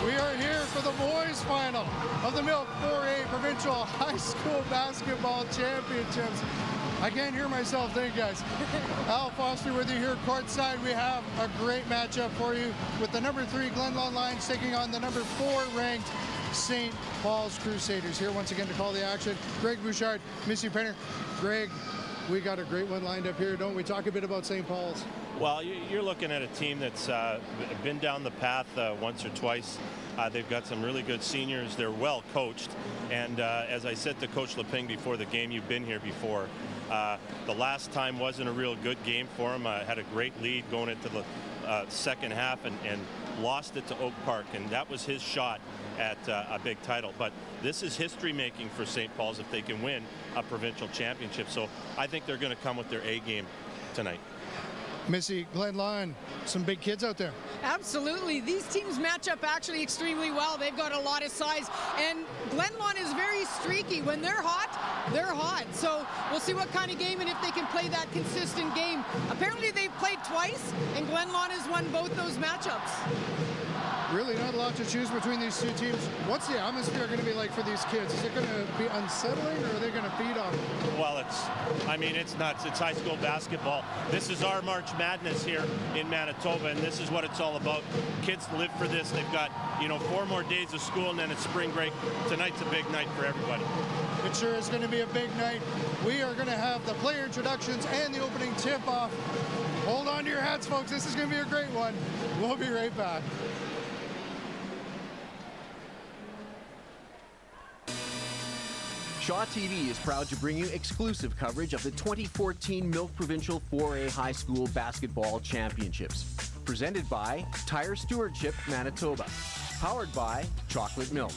We are here for the boys final of the Milk 4A Provincial High School Basketball Championships. I can't hear myself think, guys. Al Foster with you here courtside. We have a great matchup for you with the number 3 Glenlawn Lions taking on the number 4 ranked St. Paul's Crusaders. Here once again to call the action, Greg Bouchard, Missy Penner. Greg, we got a great one lined up here, don't we? Talk a bit about St. Paul's. Well, you're looking at a team that's been down the path once or twice. They've got some really good seniors. They're well coached. And as I said to Coach Leping before the game, you've been here before. The last time wasn't a real good game for him. Had a great lead going into the second half and lost it to Oak Park. And that was his shot at a big title. But this is history making for St. Paul's if they can win a provincial championship. So I think they're going to come with their A game tonight. Missy, Glenlawn, some big kids out there. Absolutely. These teams match up actually extremely well. They've got a lot of size, and Glenlawn is very streaky. When they're hot, they're hot. So we'll see what kind of game and if they can play that consistent game. Apparently they've played twice, and Glenlawn has won both those matchups. Really not a lot to choose between these two teams. What's the atmosphere going to be like for these kids? Is it going to be unsettling, or are they going to feed on it? Well, it's nuts. It's high school basketball. This is our March Madness here in Manitoba, and this is what it's all about. Kids live for this. They've got, 4 more days of school, and then it's spring break. Tonight's a big night for everybody. It sure is going to be a big night. We are going to have the player introductions and the opening tip-off. Hold on to your hats, folks. This is going to be a great one. We'll be right back. Shaw TV is proud to bring you exclusive coverage of the 2014 Milk Provincial 4A High School Basketball Championships. Presented by Tire Stewardship Manitoba. Powered by Chocolate Milk.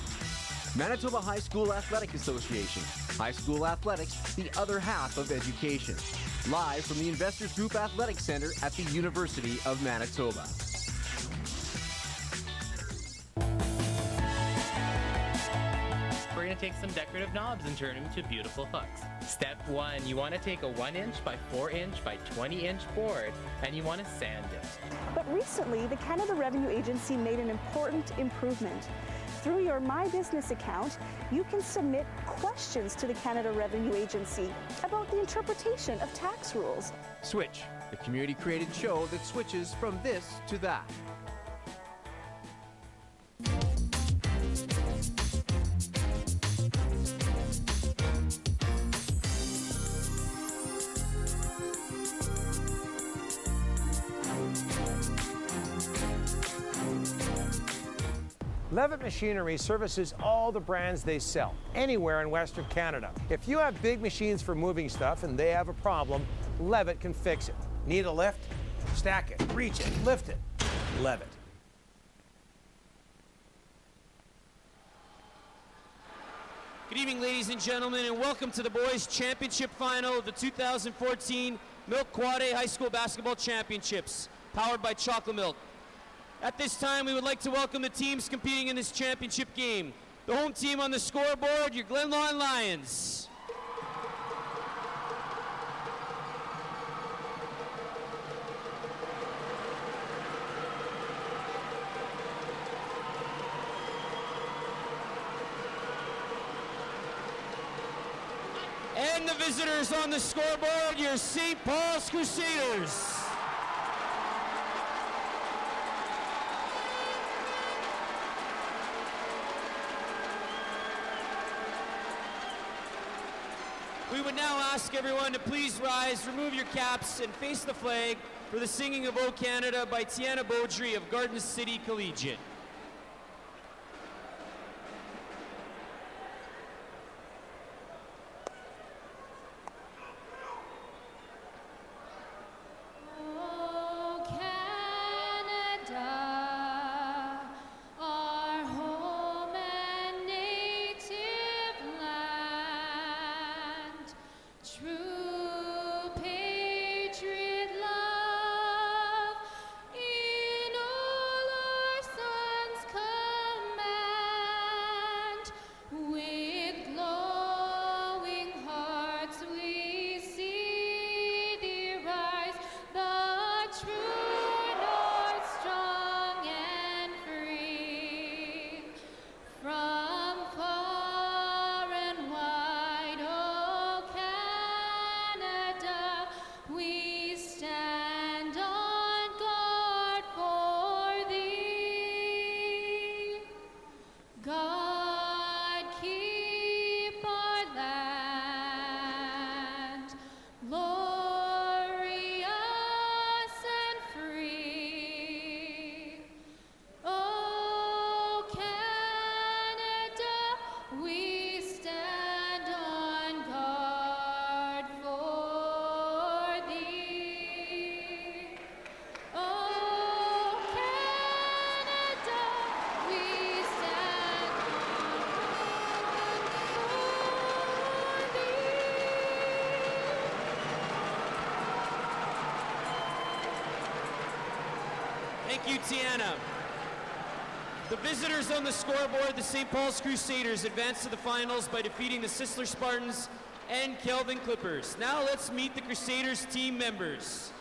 Manitoba High School Athletic Association. High school athletics, the other half of education. Live from the Investors Group Athletic Center at the University of Manitoba. We're going to take some decorative knobs and turn them into beautiful hooks. Step 1, you want to take a 1-inch by 4-inch by 20-inch board and you want to sand it. But recently, the Canada Revenue Agency made an important improvement. Through your My Business account, you can submit questions to the Canada Revenue Agency about the interpretation of tax rules. Switch, the community-created show that switches from this to that. Levitt Machinery services all the brands they sell, anywhere in Western Canada. If you have big machines for moving stuff and they have a problem, Levitt can fix it. Need a lift? Stack it, reach it, lift it. Levitt. Good evening, ladies and gentlemen, and welcome to the Boys Championship Final of the 2014 Milk Quad A High School Basketball Championships, powered by Chocolate Milk. At this time, we would like to welcome the teams competing in this championship game. The home team on the scoreboard, your Glenlawn Lions. And the visitors on the scoreboard, your St. Paul's Crusaders. We would now ask everyone to please rise, remove your caps, and face the flag for the singing of O Canada by Tiana Beaudry of Garden City Collegiate. Patriot love in all our Thank you, Tiana. The visitors on the scoreboard, the St. Paul's Crusaders, advanced to the finals by defeating the Sisler Spartans and Kelvin Clippers. Now let's meet the Crusaders team members.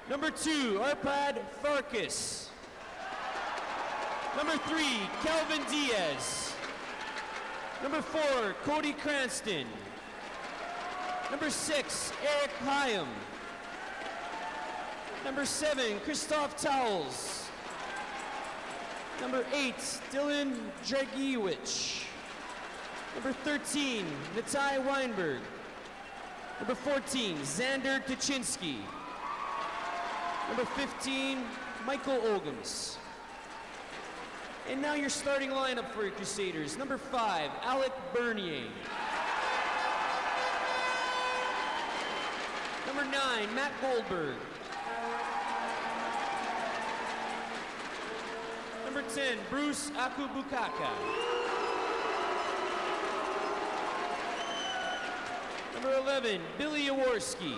Number 2, Arpad Farkas. Number 3, Kelvin Diaz. Number 4, Cody Cranston. Number 6, Eric Hyam. Number 7, Christoph Towles. Number 8, Dylan Dragiewicz. Number 13, Natai Weinberg. Number 14, Xander Kaczynski. Number 15, Michael Ogums. And now your starting lineup for your Crusaders. Number 5, Alec Bernier. Number 9, Matt Goldberg. Number 10, Bruce Akubukaka. Number 11, Billy Jaworski.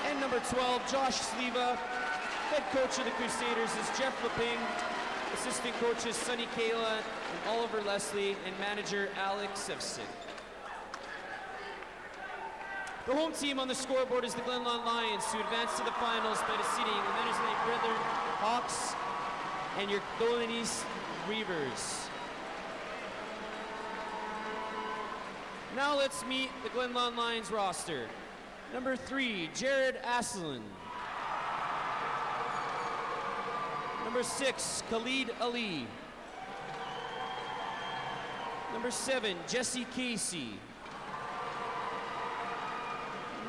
And number 12, Josh Sleva. Head coach of the Crusaders is Jeff Leping. Assistant coaches Sonny Kayla and Oliver Leslie, and manager Alex Sevcik. The home team on the scoreboard is the Glenlawn Lions, who advance to the finals by defeating the Menacement Brethren Hawks and your Golden East Reavers. Now let's meet the Glenlawn Lions roster. Number 3, Jared Aslan. Number 6, Khalid Ali. Number 7, Jesse Casey.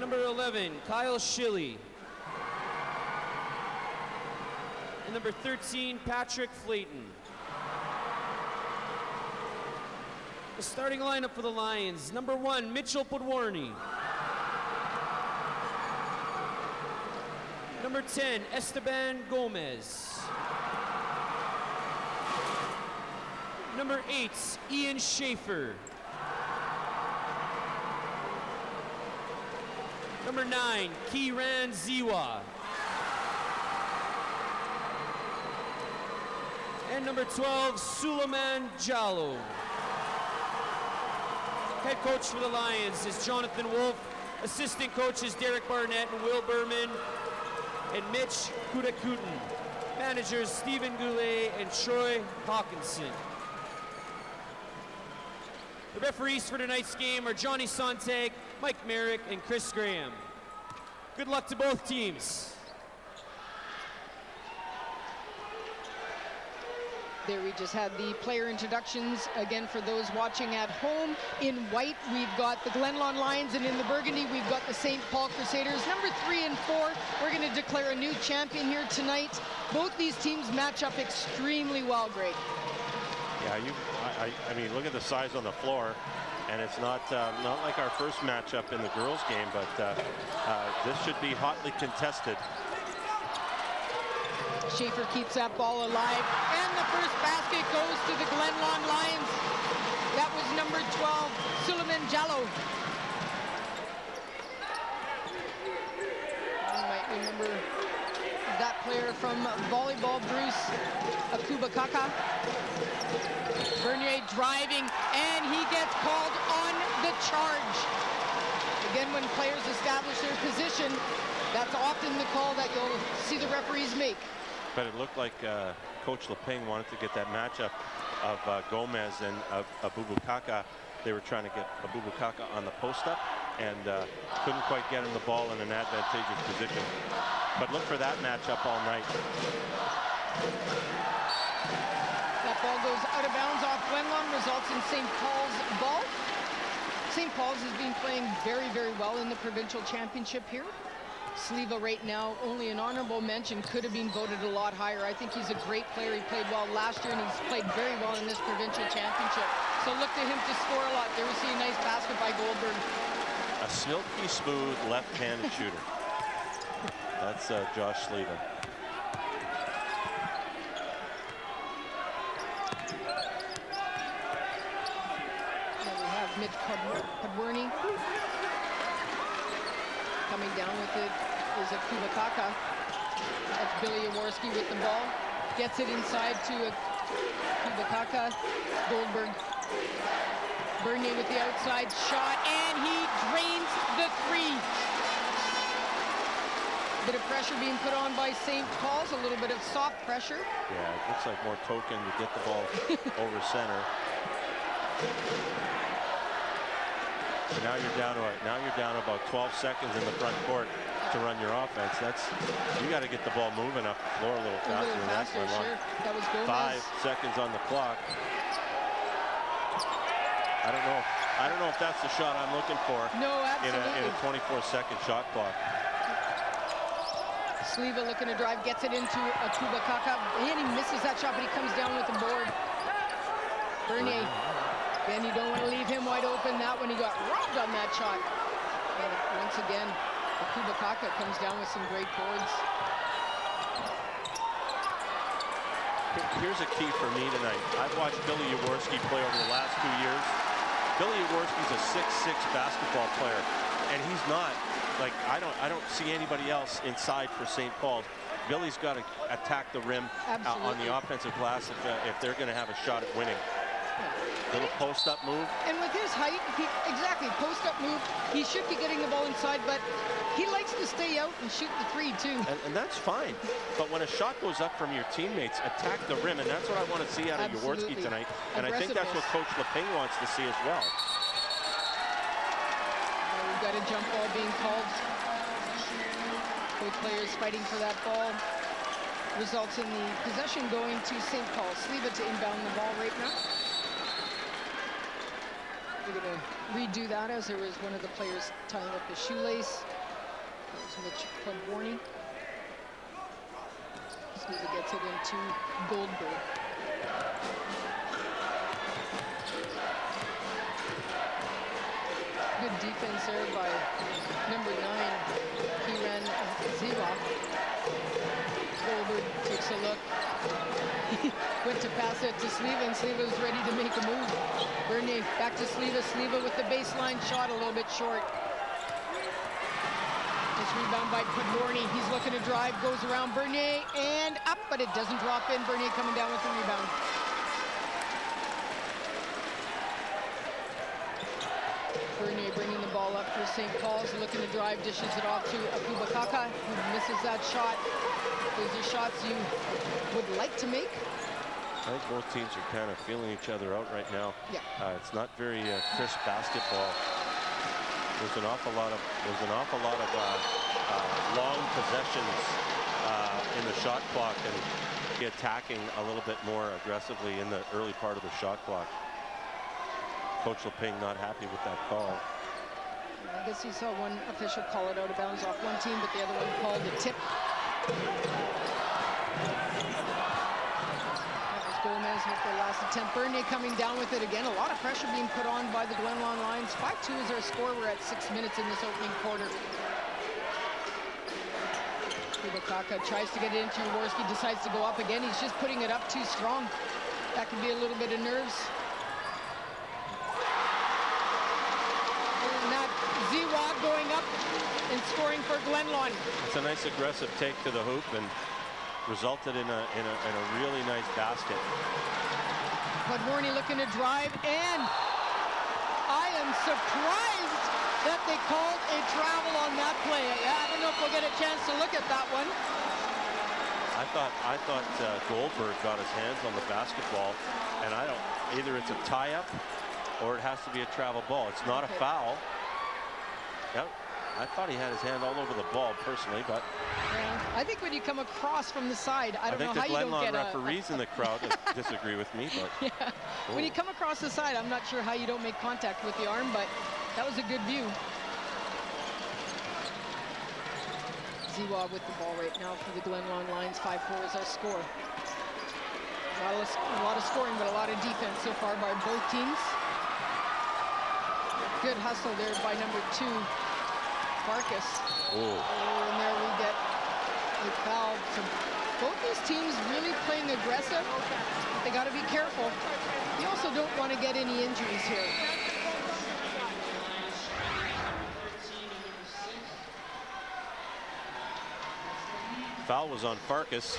Number 11, Kyle Schilly. And number 13, Patrick Flayton. The starting lineup for the Lions. Number 1, Mitchell Podwarny. Number 10, Esteban Gomez. Number 8, Ian Schaefer. Number 9, Kiran Ziwa. And number 12, Suleiman Jallo. Head coach for the Lions is Jonathan Wolf. Assistant coaches Derek Barnett and Will Berman and Mitch Kudakuten. Managers Stephen Goulet and Troy Hawkinson. The referees for tonight's game are Johnny Sontag, Mike Merrick, and Chris Graham. Good luck to both teams. There we just had the player introductions. Again, for those watching at home, in white, we've got the Glenlawn Lions, and in the burgundy, we've got the St. Paul Crusaders. Number 3 and 4, we're going to declare a new champion here tonight. Both these teams match up extremely well, Greg. Yeah, I mean, look at the size on the floor, and it's not like our first matchup in the girls' game, but this should be hotly contested. Schaefer keeps that ball alive, and the first basket goes to the Glenlawn Lions. That was number 12, Suleiman Jallo. You might remember that player from volleyball, Bruce Akubakaka. Bernier driving, and he gets called on the charge. Again, when players establish their position, that's often the call that you'll see the referees make. But it looked like Coach Leping wanted to get that matchup of Gomez and of Abubakaka. They were trying to get Abubakaka on the post-up and couldn't quite get him the ball in an advantageous position. But look for that matchup all night. That ball goes out of bounds off Glenlawn, results in St. Paul's ball. St. Paul's has been playing very, very well in the provincial championship here. Sleva right now, only an honorable mention, could have been voted a lot higher. I think he's a great player. He played well last year, and he's played very well in this provincial championship. So look to him to score a lot. There we see a nice basket by Goldberg. A silky smooth left-handed shooter. That's Josh Sleva. Now we have Mitch Podwarny coming down with it. is a Kubakaka. That's Billy Jaworski with the ball. Gets it inside to a Kubakaka. Goldberg. Bernier with the outside shot, and he drains the three. Bit of pressure being put on by St. Paul's, a little bit of soft pressure. Yeah, it looks like more token to get the ball over center. So now you're down about 12 seconds in the front court to run your offense. You got to get the ball moving up the floor a little faster than that. Sure. That was Gomez. 5 seconds on the clock. I don't know if that's the shot I'm looking for. No, absolutely. In a 24-second shot clock. Sliva looking to drive, gets it into a Kubakaka, and he misses that shot, but he comes down with the board. Bernier. Then you don't want to leave him wide open. That one, he got robbed on that shot. And once again, the Kubakaka comes down with some great boards. Here's a key for me tonight. I've watched Billy Jaworski play over the last 2 years. Billy Jaworski's a 6'6" basketball player, and he's not like I don't see anybody else inside for St. Paul's. Billy's got to attack the rim on the offensive glass if they're going to have a shot at winning. Little post-up move. And with his height, exactly, post-up move, he should be getting the ball inside, but he likes to stay out and shoot the three, too. And that's fine. But when a shot goes up from your teammates, attack the rim, and that's what I want to see out of Jaworski tonight. And I think that's what Coach Leping wants to see as well. We've got a jump ball being called. Both players fighting for that ball. Results in the possession going to St. Paul. Sliva to inbound the ball right now. We're going to redo that as there was one of the players tying up his shoelace. That was Mitch Podborny. Sliva gets it into Goldberg. Good defense there by number 9, Kiran Ziva. Goldberg takes a look. Went to pass it to Sliva, and Sliva was ready to make a move. Bernier back to Sliva. Sliva with the baseline shot a little bit short. This rebound by Podborny. He's looking to drive, goes around Bernier and up, but it doesn't drop in. Bernier coming down with the rebound. Bernier bringing the ball up for St. Paul's, looking to drive, dishes it off to Kubakaka, who misses that shot. Those are shots you would like to make. I think both teams are kind of feeling each other out right now. Yeah. It's not very crisp basketball. There's an awful lot of long possessions in the shot clock, and be attacking a little bit more aggressively in the early part of the shot clock. Coach Leping not happy with that call. I guess he saw one official call it out of bounds off one team, but the other one called a tip. That was Gomez with their last attempt. Bernier coming down with it again. A lot of pressure being put on by the Glenlawn Lions. 5-2 is our score. We're at 6 minutes in this opening quarter. Kubakaka tries to get it into Jaworski, decides to go up again. He's just putting it up too strong. That could be a little bit of nerves. And that Ziwa going up and scoring for Glenlawn. It's a nice aggressive take to the hoop and resulted in a really nice basket. Podborny looking to drive, and I am surprised that they called a travel on that play. I don't know if we'll get a chance to look at that one. I thought Goldberg got his hands on the basketball, and either it's a tie-up or it has to be a travel ball. It's not a foul. Yep. I thought he had his hand all over the ball personally, but yeah, I think when you come across from the side, I don't know how you don't get I think the Glenlawn referees in the crowd disagree with me, but yeah. When you come across the side, I'm not sure how you don't make contact with the arm, but that was a good view. Ziwa with the ball right now for the Glenlawn Lions. 5-4 is our score. A lot of scoring, but a lot of defense so far by both teams. Good hustle there by number 2, Farkas. Oh, and there we get a foul. So both these teams really playing aggressive. But they got to be careful. You also don't want to get any injuries here. foul was on Farkas.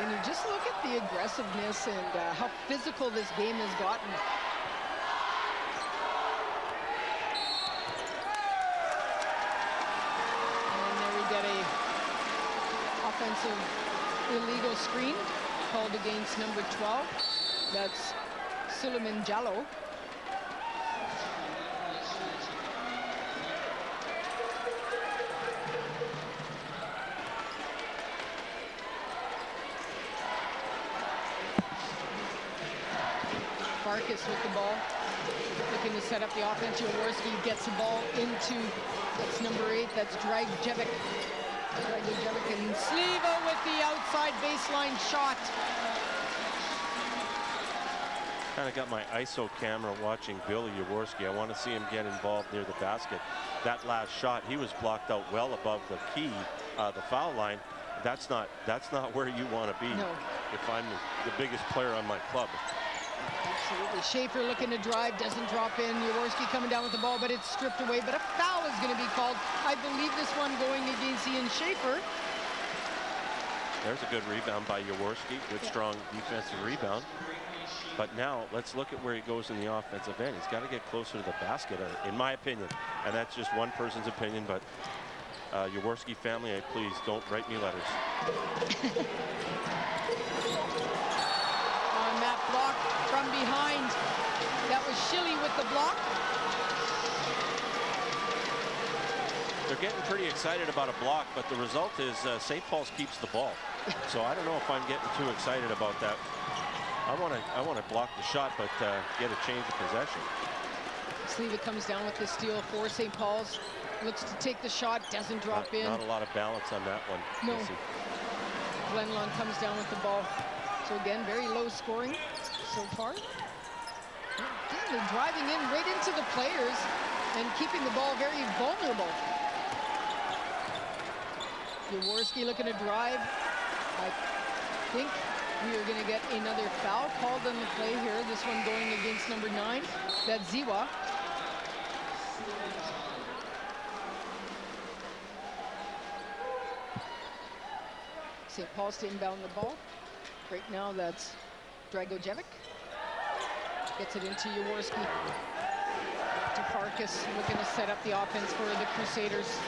And you just look at the aggressiveness and how physical this game has gotten. And there we get a offensive illegal screen called against number 12. That's Suleiman Jallo. Farkas with the ball, looking to set up the offense. Jaworski gets the ball into, that's number 8, that's Dragojevic. And Sliva with the outside baseline shot. Kind of got my ISO camera watching Billy Jaworski. I want to see him get involved near the basket. That last shot, he was blocked out well above the key, the foul line. That's not where you want to be. No. If I'm the biggest player on my club. Absolutely. Schaefer looking to drive, doesn't drop in. Jaworski coming down with the ball, but it's stripped away. But a foul is going to be called. I believe this one going against Ian Schaefer. There's a good rebound by Jaworski. Good, strong defensive rebound. But now let's look at where he goes in the offensive end. He's got to get closer to the basket, in my opinion. And that's just one person's opinion. But Jaworski family, please don't write me letters. On that block from behind, that was Schilly with the block. They're getting pretty excited about a block, but the result is St. Paul's keeps the ball. So I don't know if I'm getting too excited about that. I want to block the shot, but get a change of possession. Sliva comes down with the steal for St. Paul's. Looks to take the shot, doesn't drop in. Not a lot of balance on that one. No. Glenlawn comes down with the ball. So again, very low scoring so far. Again, they're driving in right into the players and keeping the ball very vulnerable. Jaworski looking to drive. I think we are going to get another foul called on the play here. This one going against number 9. That's Ziwa. St. Paul's to inbound the ball. Right now, that's Dragojevic. Gets it into Jaworski. To Farkas, looking to set up the offense for the Crusaders.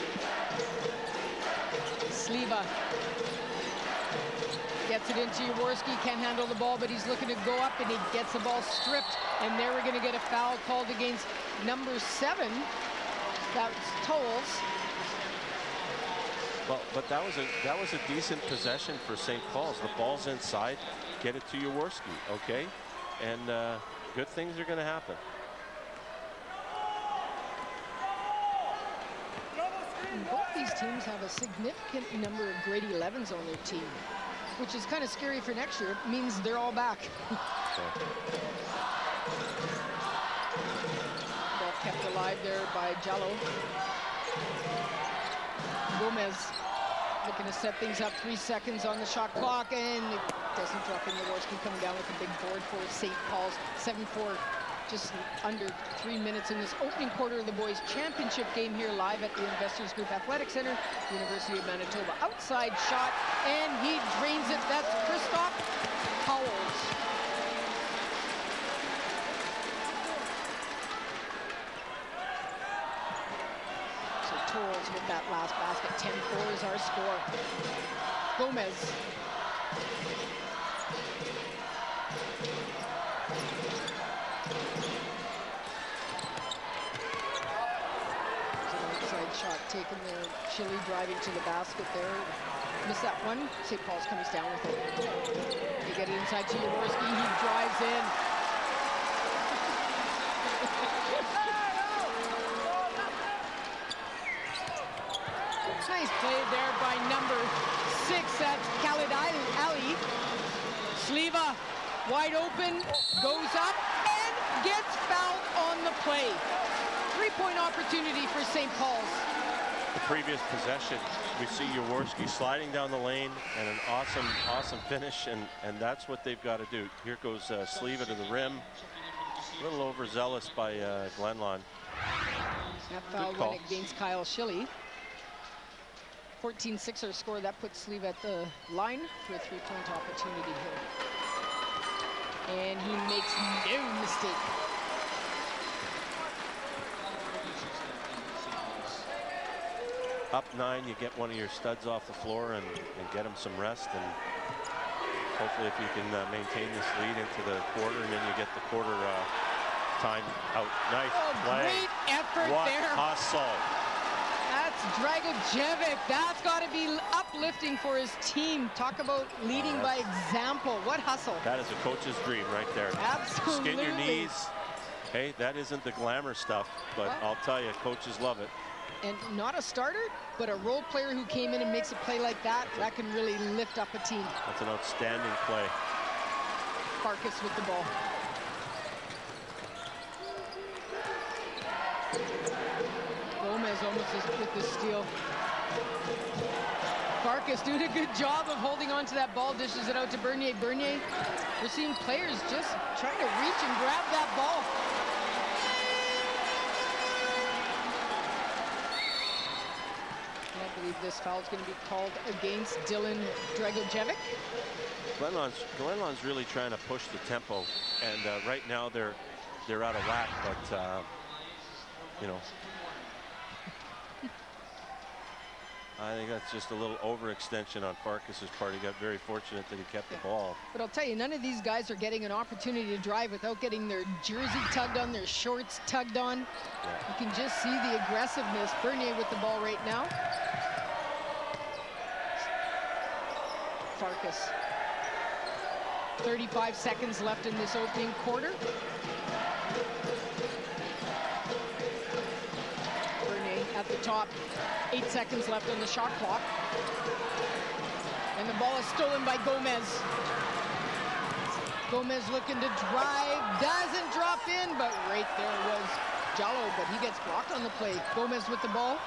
Sliva gets it into Jaworski, can't handle the ball, but he's looking to go up, and he gets the ball stripped. And there we're going to get a foul called against number 7. That's Tolles. Well, but that was a decent possession for St. Paul's. The ball's inside, get it to Jaworski, okay? And good things are going to happen. Both these teams have a significant number of grade 11s on their team, which is kind of scary for next year. It means they're all back. Ball kept alive there by Jallo. Gomez looking to set things up. 3 seconds on the shot clock, and it doesn't drop in. Jaworski coming down with a big board for St. Paul's. 7-4, just under 3 minutes in this opening quarter of the boys' championship game here live at the Investors Group Athletic Center, University of Manitoba. Outside shot, and he drains it. That's Christoph Howells. With that last basket. 10-4 is our score. Gomez. There's an outside shot taken there. Schilly driving to the basket there. Missed that one. St. Paul's comes down with it. They get it inside to Jaworski. He drives in. Nice play there by number 6. That's Khalid Ali. Sliva wide open, goes up and gets fouled on the play. 3-point opportunity for St. Paul's. The previous possession, we see Jaworski sliding down the lane and an awesome finish, and that's what they've got to do. Here goes Sliva to the rim. A little overzealous by Glenlawn. That foul went against Kyle Schilly. 14-6 our score. That puts Sleeve at the line for a three-point opportunity here. And he makes no mistake. Up 9, you get one of your studs off the floor and get him some rest, and hopefully if you can maintain this lead into the quarter, and then you get the quarter time out. Nice play. Great effort what there. hustle. That's Dragojevic. That's got to be uplifting for his team. Talk about leading by example. What hustle. That is a coach's dream right there. Absolutely. Skid your knees. Hey, that isn't the glamour stuff, but I'll tell you, coaches love it. And not a starter, but a role player who came in and makes a play like that, that can really lift up a team. That's an outstanding play. Farkas with the ball. Gomez almost with the steal. Farkas doing a good job of holding on to that ball, dishes it out to Bernier. Bernier, we're seeing players just trying to reach and grab that ball. I believe this foul is going to be called against Dylan Dragojevic. Glenlawn's really trying to push the tempo, and right now they're out of whack, but you know, I think that's just a little overextension on Farkas's part. He got very fortunate that he kept the ball. But I'll tell you, none of these guys are getting an opportunity to drive without getting their jersey tugged on, their shorts tugged on. Yeah. You can just see the aggressiveness. Bernier with the ball right now. Farkas. 35 seconds left in this opening quarter. Bernier at the top. 8 seconds left on the shot clock. And the ball is stolen by Gomez. Gomez looking to drive, doesn't drop in, but right there was Jallo, but he gets blocked on the play. Gomez with the ball.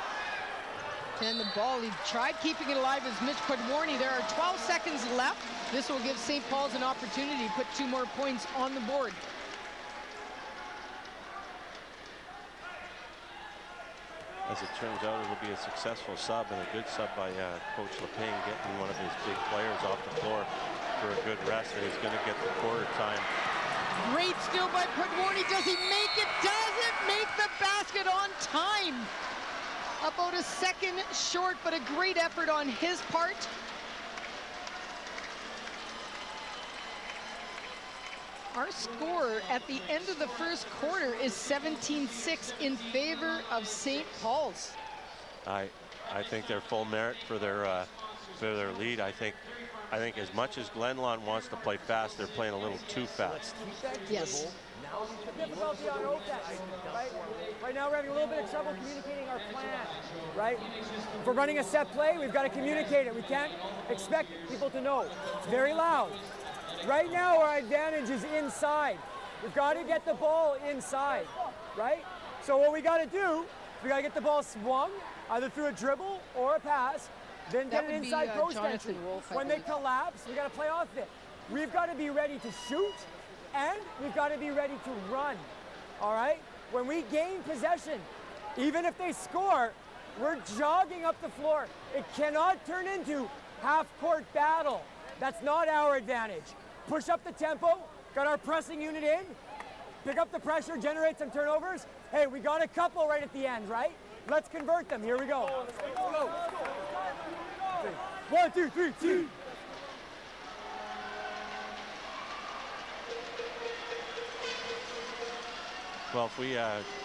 And the ball, he tried keeping it alive as Mitch Podwarny. There are 12 seconds left. This will give St. Paul's an opportunity to put 2 more points on the board. As it turns out, it'll be a successful sub, and a good sub by Coach Leping, getting one of his big players off the floor for a good rest, and he's going to get the quarter time. Great steal by Podwarny. Does he make it? Doesn't make the basket on time. About a second short, but a great effort on his part. Our score at the end of the first quarter is 17-6 in favor of St. Paul's. I think they're full merit for their lead. I think as much as Glenlawn wants to play fast, they're playing a little too fast. Yes. Difficulty on OPEX, right now we're having a little bit of trouble communicating our plan, right? If we're running a set play, we've got to communicate it. We can't expect people to know. It's very loud. Right now our advantage is inside. We've got to get the ball inside, right? So what we got to do, we got to get the ball swung, either through a dribble or a pass, then get an inside post entry. When they collapse, we got to play off it. We've got to be ready to shoot, and we've got to be ready to run, all right? When we gain possession, even if they score, we're jogging up the floor. It cannot turn into half-court battle. That's not our advantage. Push up the tempo, got our pressing unit in, pick up the pressure, generate some turnovers. Hey, we got a couple right at the end, right? Let's convert them. Here we go. 1, 2, 3, 2. Well, if we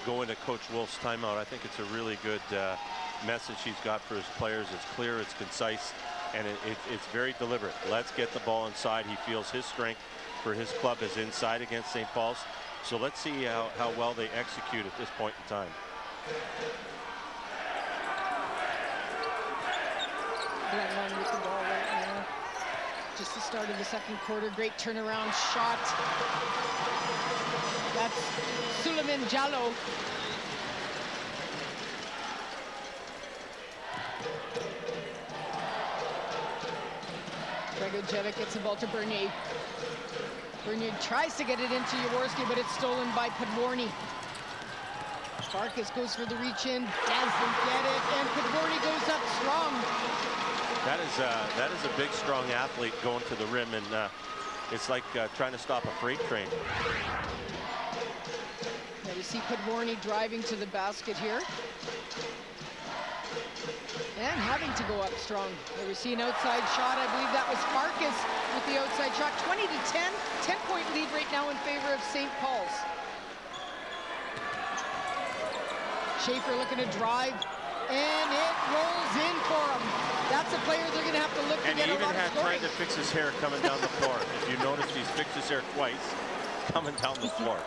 go into Coach Wolf's timeout, I think it's a really good message he's got for his players. It's clear, it's concise, and it's very deliberate. Let's get the ball inside. He feels his strength for his club is inside against St. Paul's. So let's see how well they execute at this point in time. Glenlawn with the ball right now. Just the start of the second quarter. Great turnaround shot. That's Suleiman Jallo. Dragojevic gets the ball to Bernier. Bernier tries to get it into Jaworski, but it's stolen by Podwarny. Farkas goes for the reach in, doesn't get it, and Podvorny goes up strong. That is a big, strong athlete going to the rim, and it's like trying to stop a freight train. Now we see Podvorny driving to the basket here. And having to go up strong. There we see an outside shot. I believe that was Farkas with the outside shot. 20 to 10, 10-point lead right now in favor of St. Paul's. Schaefer looking to drive, and it rolls in for him. That's a player they're going to have to look to get a lot of scoring. And he even had tried to fix his hair coming down the floor. If you notice, he's fixed his hair twice coming down the floor.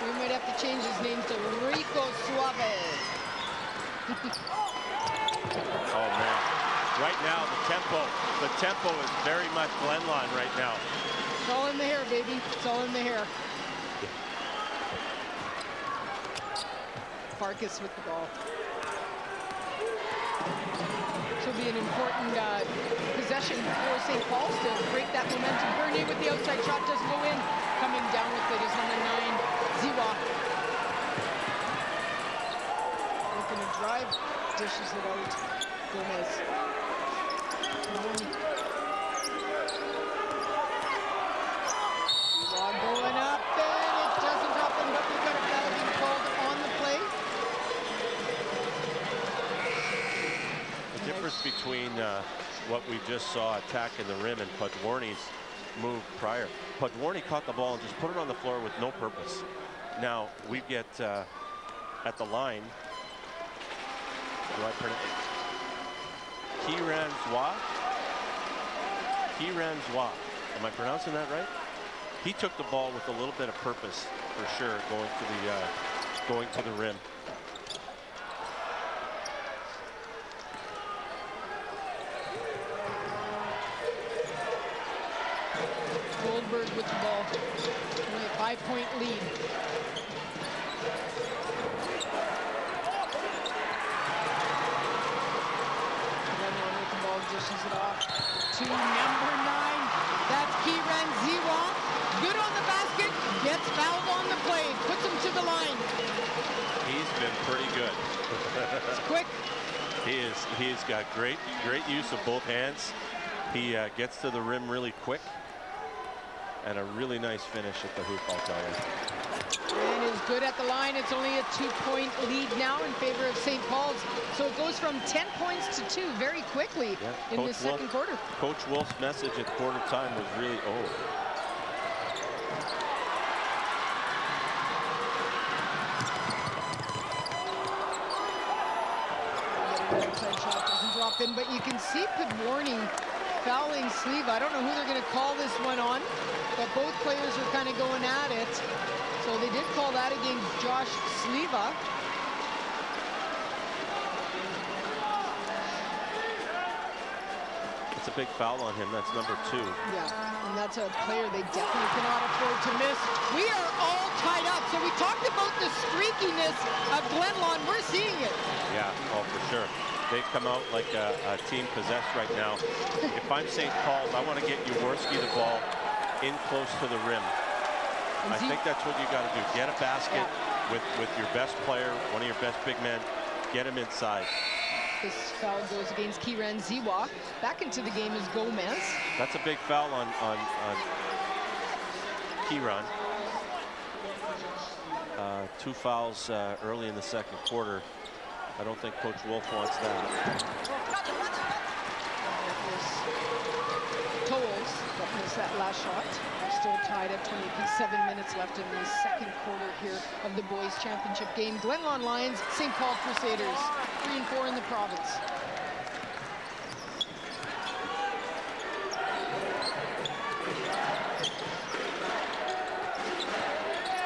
We might have to change his name to Rico Suave. Oh man, right now the tempo is very much Glenlawn right now. It's all in the hair, baby. It's all in the hair. Farkas with the ball. This will be an important possession for St. Paul's to break that momentum. Bernier with the outside shot doesn't go in. Coming down with it is number 9, Ziwa. Looking to drive, dishes it out. Gomez. Ziwa going up, and it doesn't happen, but we've got a foul being called on the play. The difference between what we just saw attacking the rim and Podvorny's move prior. Podvorny caught the ball and just put it on the floor with no purpose. Now we get at the line. Do I pronounce it? Kiranzwa. Am I pronouncing that right? He took the ball with a little bit of purpose for sure, going to the rim. Goldberg with the ball. Only a 5-point lead. Glenlawn with the ball, dishes it off to number 9. That's Kiranzwa. Good on the basket. Gets fouled on the play. Puts him to the line. He's been pretty good. It's quick. He's got great use of both hands. He gets to the rim really quick. And a really nice finish at the hoop, I'll tell you. And is good at the line. It's only a 2-point lead now in favor of St. Paul's. So it goes from 10 points to 2 very quickly in the second quarter. Coach Wolf's message at quarter time was really, Outside shot doesn't drop in, but you can see Podvorny fouling Sleva. I don't know who they're going to call this one on, but both players are kind of going at it. So they did call that against Josh Sleva. It's a big foul on him. That's number 2. Yeah, and that's a player they definitely cannot afford to miss. We are all tied up. So we talked about the streakiness of Glenlawn. We're seeing it. Yeah, oh, for sure. They come out like a team possessed right now. If I'm St. Paul's, I want to get Jaworski the ball in close to the rim. I think that's what you got to do. Get a basket with your best player, one of your best big men. Get him inside. This foul goes against Kiranzwa. Back into the game is Gomez. That's a big foul on Kiran. 2 fouls early in the second quarter. I don't think Coach Wolf wants that. Tolles that missed that last shot. We're still tied at 27 minutes left in the second quarter here of the boys championship game. Glenlawn Lions, St. Paul Crusaders, 3 and 4 in the province.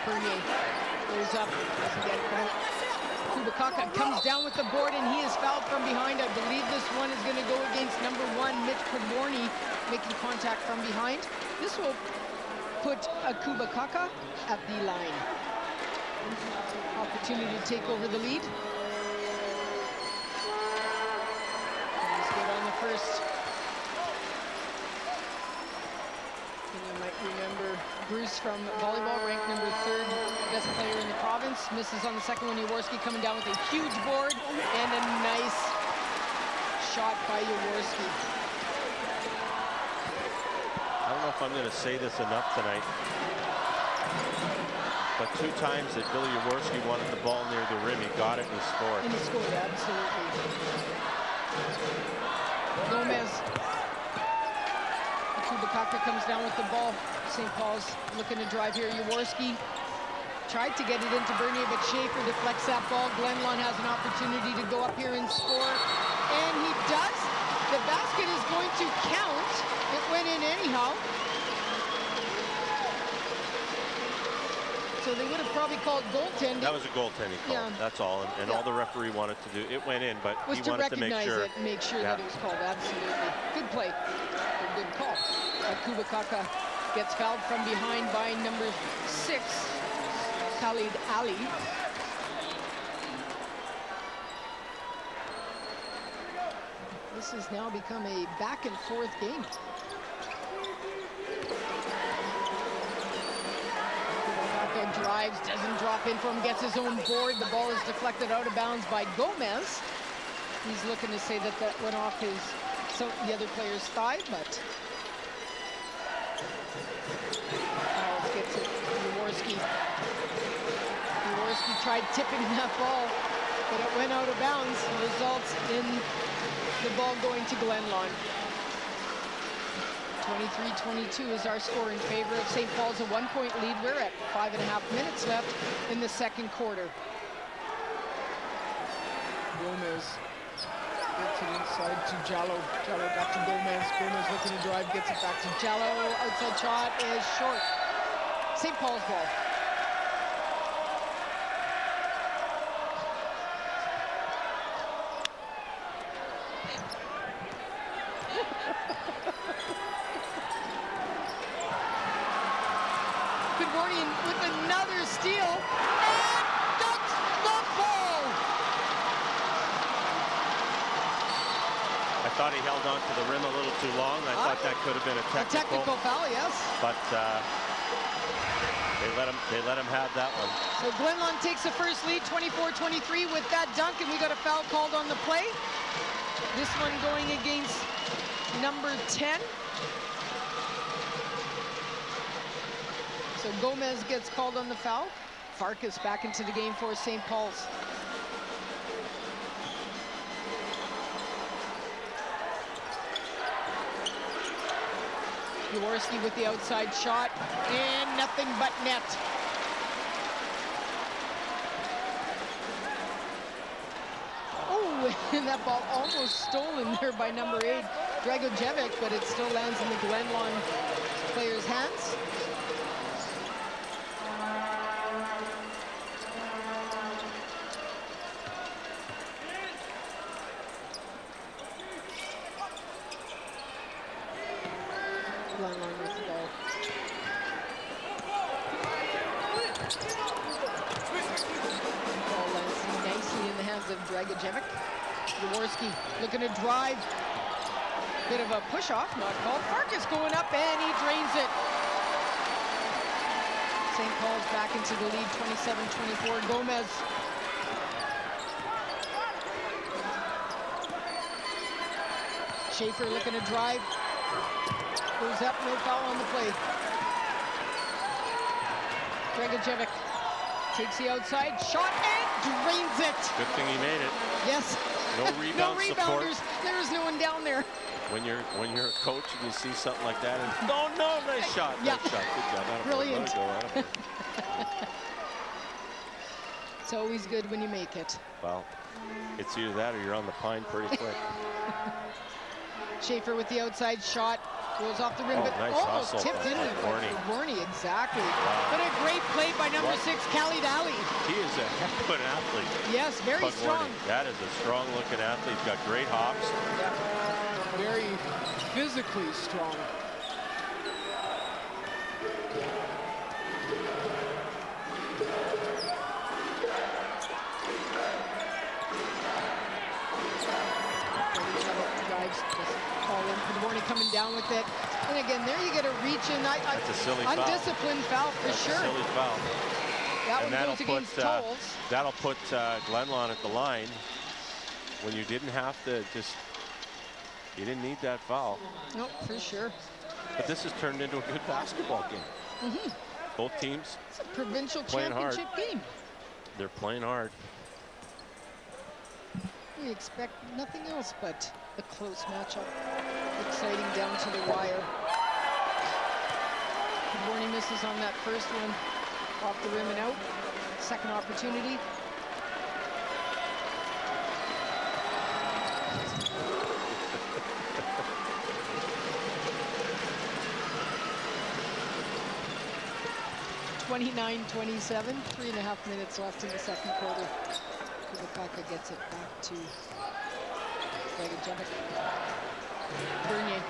Bernier goes up, doesn't get it. Kubakaka comes down with the board, and he is fouled from behind. I believe this one is going to go against number 1, Mitch Podvorny, making contact from behind. This will put Kubakaka at the line. Opportunity to take over the lead. He's good on the first. And you might remember Bruce from volleyball, ranked number 3rd best player in the province. Misses on the second one. Jaworski coming down with a huge board and a nice shot by Jaworski. I don't know if I'm going to say this enough tonight, but 2 times that Billy Jaworski wanted the ball near the rim, he got it and he scored. And he scored, absolutely. Gomez. Kubakaka comes down with the ball. St. Paul's looking to drive here. Jaworski tried to get it into Bernier, but Schaefer deflects that ball. Glenlawn has an opportunity to go up here and score, and he does. The basket is going to count. It went in anyhow. So they would have probably called goaltending. That was a goaltending call. Yeah. That's all. And all the referee wanted to do, it went in, but he wanted to make sure. It, make sure that it was called. Absolutely. Good play. Good call. Kubakaka gets fouled from behind by number 6, Khalid Ali. This has now become a back and forth game. Kubakaka drives, doesn't drop in for him, gets his own board. The ball is deflected out of bounds by Gomez. He's looking to say that that went off his, the other player's thigh, but gets it. Jaworski tried tipping that ball, but it went out of bounds. Results in the ball going to Glenlawn. 23-22 is our score in favor of St. Paul's, a 1-point lead. We're at 5.5 minutes left in the second quarter. Gomez gets it inside to Jallo. Jallo back to Gomez. Gomez looking to drive, gets it back to Jallo. Outside shot is short. St. Paul's ball. Good morning with another steal. And dunks the ball. I thought he held on to the rim a little too long. I thought that could have been a technical foul, yes. But they let him have that one. So Glenlawn takes the first lead, 24-23 with that dunk, and we got a foul called on the play. This one going against number 10. So Gomez gets called on the foul. Farkas back into the game for St. Paul's. Jaworski with the outside shot, and nothing but net. Oh, and that ball almost stolen there by number 8, Dragojevic, but it still lands in the Glenlawn player's hands. Glenlawn with the ball. Ball lands nicely in the hands of Dragojevic. Jaworski looking to drive. Bit of a push-off, not called. Farkas going up, and he drains it. St. Paul's back into the lead, 27-24. Gomez. Schaefer looking to drive. Goes up, no foul on the play. Dragojevic takes the outside shot and drains it. Good thing he made it. Yes. No rebound no rebounders. support. There is no one down there. When you're a coach and you see something like that, and no, nice shot, nice shot, good job. Brilliant. Let it go. It's always good when you make it. Well, it's either that or you're on the pine pretty quick. Schaefer with the outside shot. Goes off the rim, but nice almost hustle tipped in. Warney, exactly. Wow. But a great play by number 6, Khalid Ali. He is a heck of an athlete. Yes, very strong. That is a strong-looking athlete. He's got great hops. Yeah. Very physically strong. drives, just fall in. Pedorni coming down with it. And again, there you get a reach in. That's a silly foul. Undisciplined foul for That's sure. A silly foul. That and one goes against Tolles. That'll put Glenlawn at the line when you didn't have to just, you didn't need that foul. No, for sure. But this has turned into a good basketball game. Both teams. It's a provincial championship game. They're playing hard. We expect nothing else but a close matchup. Exciting down to the wire. Pedorni misses on that first one. Off the rim and out. Second opportunity. (29-27), 3.5 minutes left in the second quarter. Kubakaka gets it back to Dragojevic. Bernier.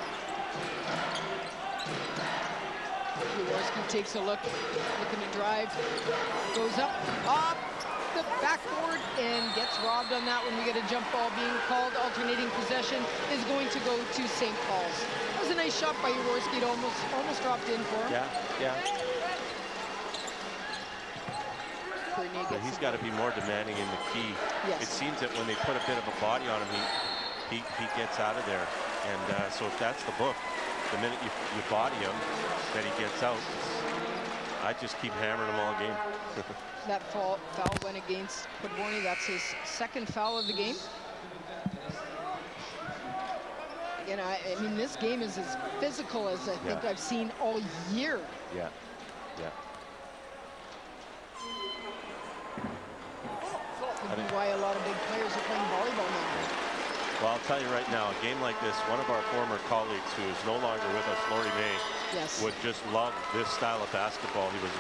Jaworski takes a look, looking to drive, goes up the backboard and gets robbed on that one. We get a jump ball being called. Alternating possession is going to go to St. Paul's. That was a nice shot by Jaworski. It almost dropped in for him. Yeah. But he's got to be more demanding in the key. Yes. It seems that when they put a bit of a body on him, he gets out of there. And so if that's the book, the minute you body him, that he gets out, I just keep hammering him all game. That foul went against Pedorni. That's his second foul of the game. Again, I mean, this game is as physical as I think I've seen all year. Yeah. Could be why a lot of big players are playing volleyball now. Well, I'll tell you right now, a game like this, one of our former colleagues who is no longer with us, Laurie May, would just love this style of basketball. He was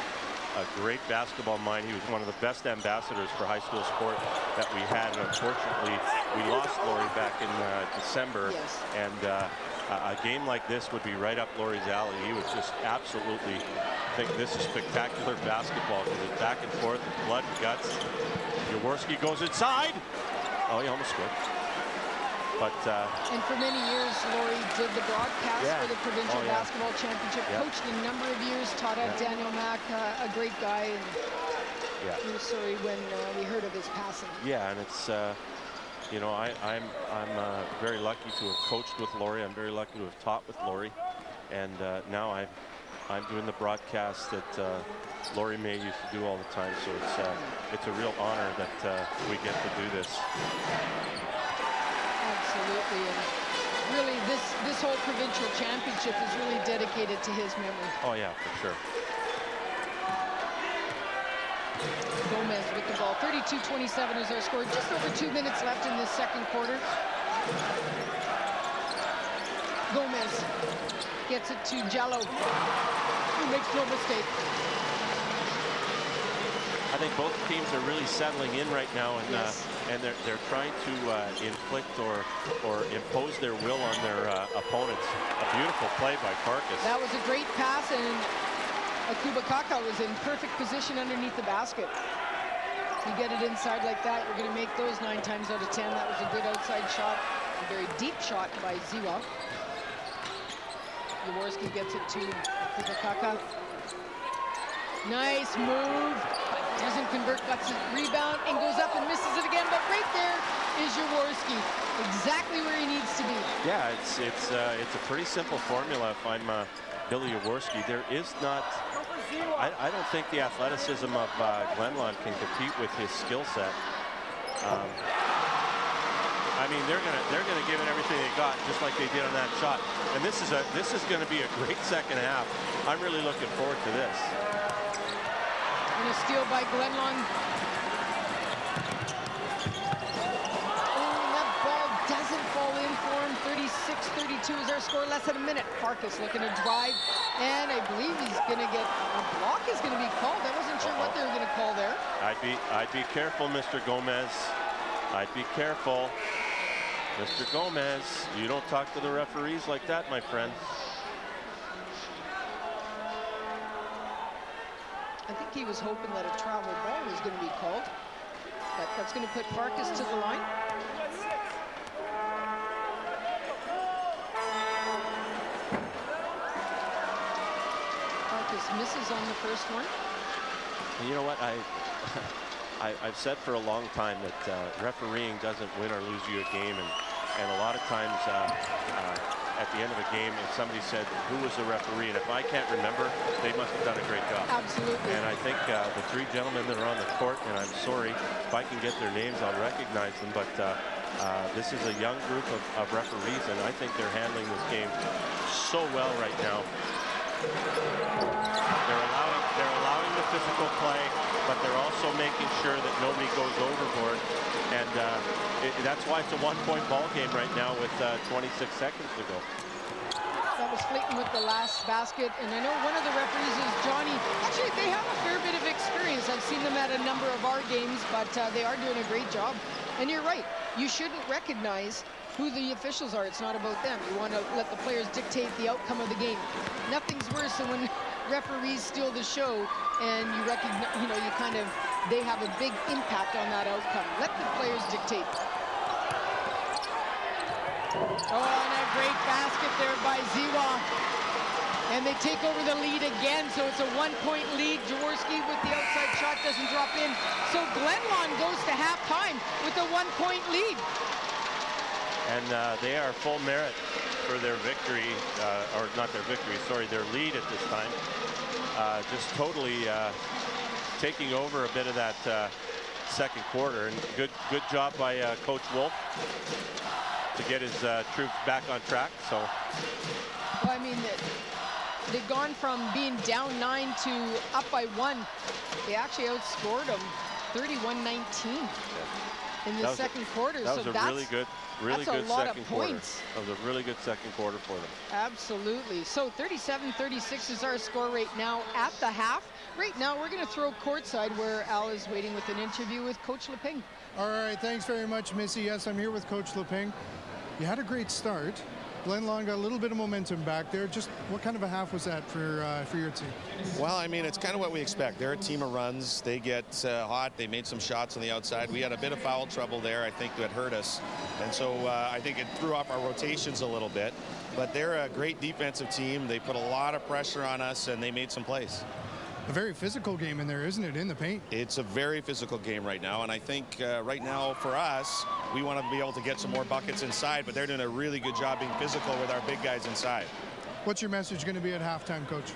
a great basketball mind. He was one of the best ambassadors for high school sport that we had. And unfortunately, we lost Laurie back in December. And a game like this would be right up Laurie's alley. He would just absolutely think this is spectacular basketball because it's back and forth, it's blood and guts. Jaworski goes inside. Oh, he almost scored. But and for many years, Laurie did the broadcast for the provincial basketball championship. Coached a number of years, taught at Daniel Mack, a great guy. And we were sorry when we heard of his passing. Yeah, and it's you know, I'm very lucky to have coached with Laurie. I'm very lucky to have taught with Laurie, and now I'm doing the broadcast that Laurie May used to do all the time. So it's a real honor that we get to do this. Absolutely, and really this whole provincial championship is really dedicated to his memory. Oh yeah, for sure. Gomez with the ball. 32-27 is our score. Just over 2 minutes left in this second quarter. Gomez gets it to Jallo, who makes no mistake. I think both teams are really settling in right now, and they're trying to inflict or impose their will on their opponents. A beautiful play by Farkas. That was a great pass, and Kubakaka was in perfect position underneath the basket. If you get it inside like that, you're going to make those 9 times out of 10. That was a good outside shot, a very deep shot by Ziwa. Jaworski gets it to Kubakaka. Nice move, but doesn't convert, gets a rebound and goes up and misses it again. But right there is Jaworski, exactly where he needs to be. Yeah, it's a pretty simple formula if I'm Billy Jaworski. There is not, I don't think the athleticism of Glenlawn can compete with his skill set. I mean, they're gonna give it everything they got, just like they did on that shot. And this is going to be a great second half. I'm really looking forward to this. And a steal by Glenlawn. Oh, that ball doesn't fall in for him. 36-32 is our score. Less than a minute. Farkas looking to drive, and I believe he's going to get a block. Is going to be called. I wasn't sure what they were going to call there. I'd be careful, Mr. Gomez. I'd be careful, Mr. Gomez. You don't talk to the referees like that, my friend. I think he was hoping that a travel ball was going to be called, but that's going to put Farkas to the line. misses on the first one. You know what? I've said for a long time that refereeing doesn't win or lose you a game, and a lot of times at the end of a game, if somebody said, who was the referee? And if I can't remember, they must have done a great job. Absolutely. And I think the three gentlemen that are on the court, and I'm sorry, if I can get their names, I'll recognize them, but this is a young group of referees, and I think they're handling this game so well right now. They're allowing the physical play, but they're also making sure that nobody goes overboard. And that's why it's a one-point ball game right now with 26 seconds to go. That was Flayton with the last basket, and I know one of the referees is Johnny. Actually, they have a fair bit of experience. I've seen them at a number of our games, but they are doing a great job. And you're right, you shouldn't recognize who the officials are. It's not about them. You want to let the players dictate the outcome of the game. Nothing's worse than when referees steal the show and you recognize, you know, you kind of, they have a big impact on that outcome. Let the players dictate. Oh, and a great basket there by Ziwa. And they take over the lead again, so it's a one-point lead. Jaworski with the outside shot doesn't drop in. So Glenlawn goes to halftime with a one-point lead. And they are full merit for their victory, or not their victory, sorry, their lead at this time. Just totally taking over a bit of that second quarter. And good job by Coach Wolf to get his troops back on track. So, well, I mean, they've gone from being down 9 to up by 1. They actually outscored them 31-19 in the second quarter. That was a really good second quarter. That was a really good second quarter for them. Absolutely. So 37-36 is our score right now at the half. Right now, we're going to throw courtside where Al is waiting with an interview with Coach Leping. All right, thanks very much, Missy. Yes, I'm here with Coach Leping. You had a great start. Glenlawn got a little bit of momentum back there. Just what kind of a half was that for your team? Well, I mean, it's kind of what we expect. They're a team of runs. They get hot. They made some shots on the outside. We had a bit of foul trouble there, I think, that hurt us. And so I think it threw off our rotations a little bit. But they're a great defensive team. They put a lot of pressure on us, and they made some plays. A very physical game in there, isn't it, in the paint? It's a very physical game right now, and I think right now for us, we want to be able to get some more buckets inside, but they're doing a really good job being physical with our big guys inside. What's your message going to be at halftime, Coach?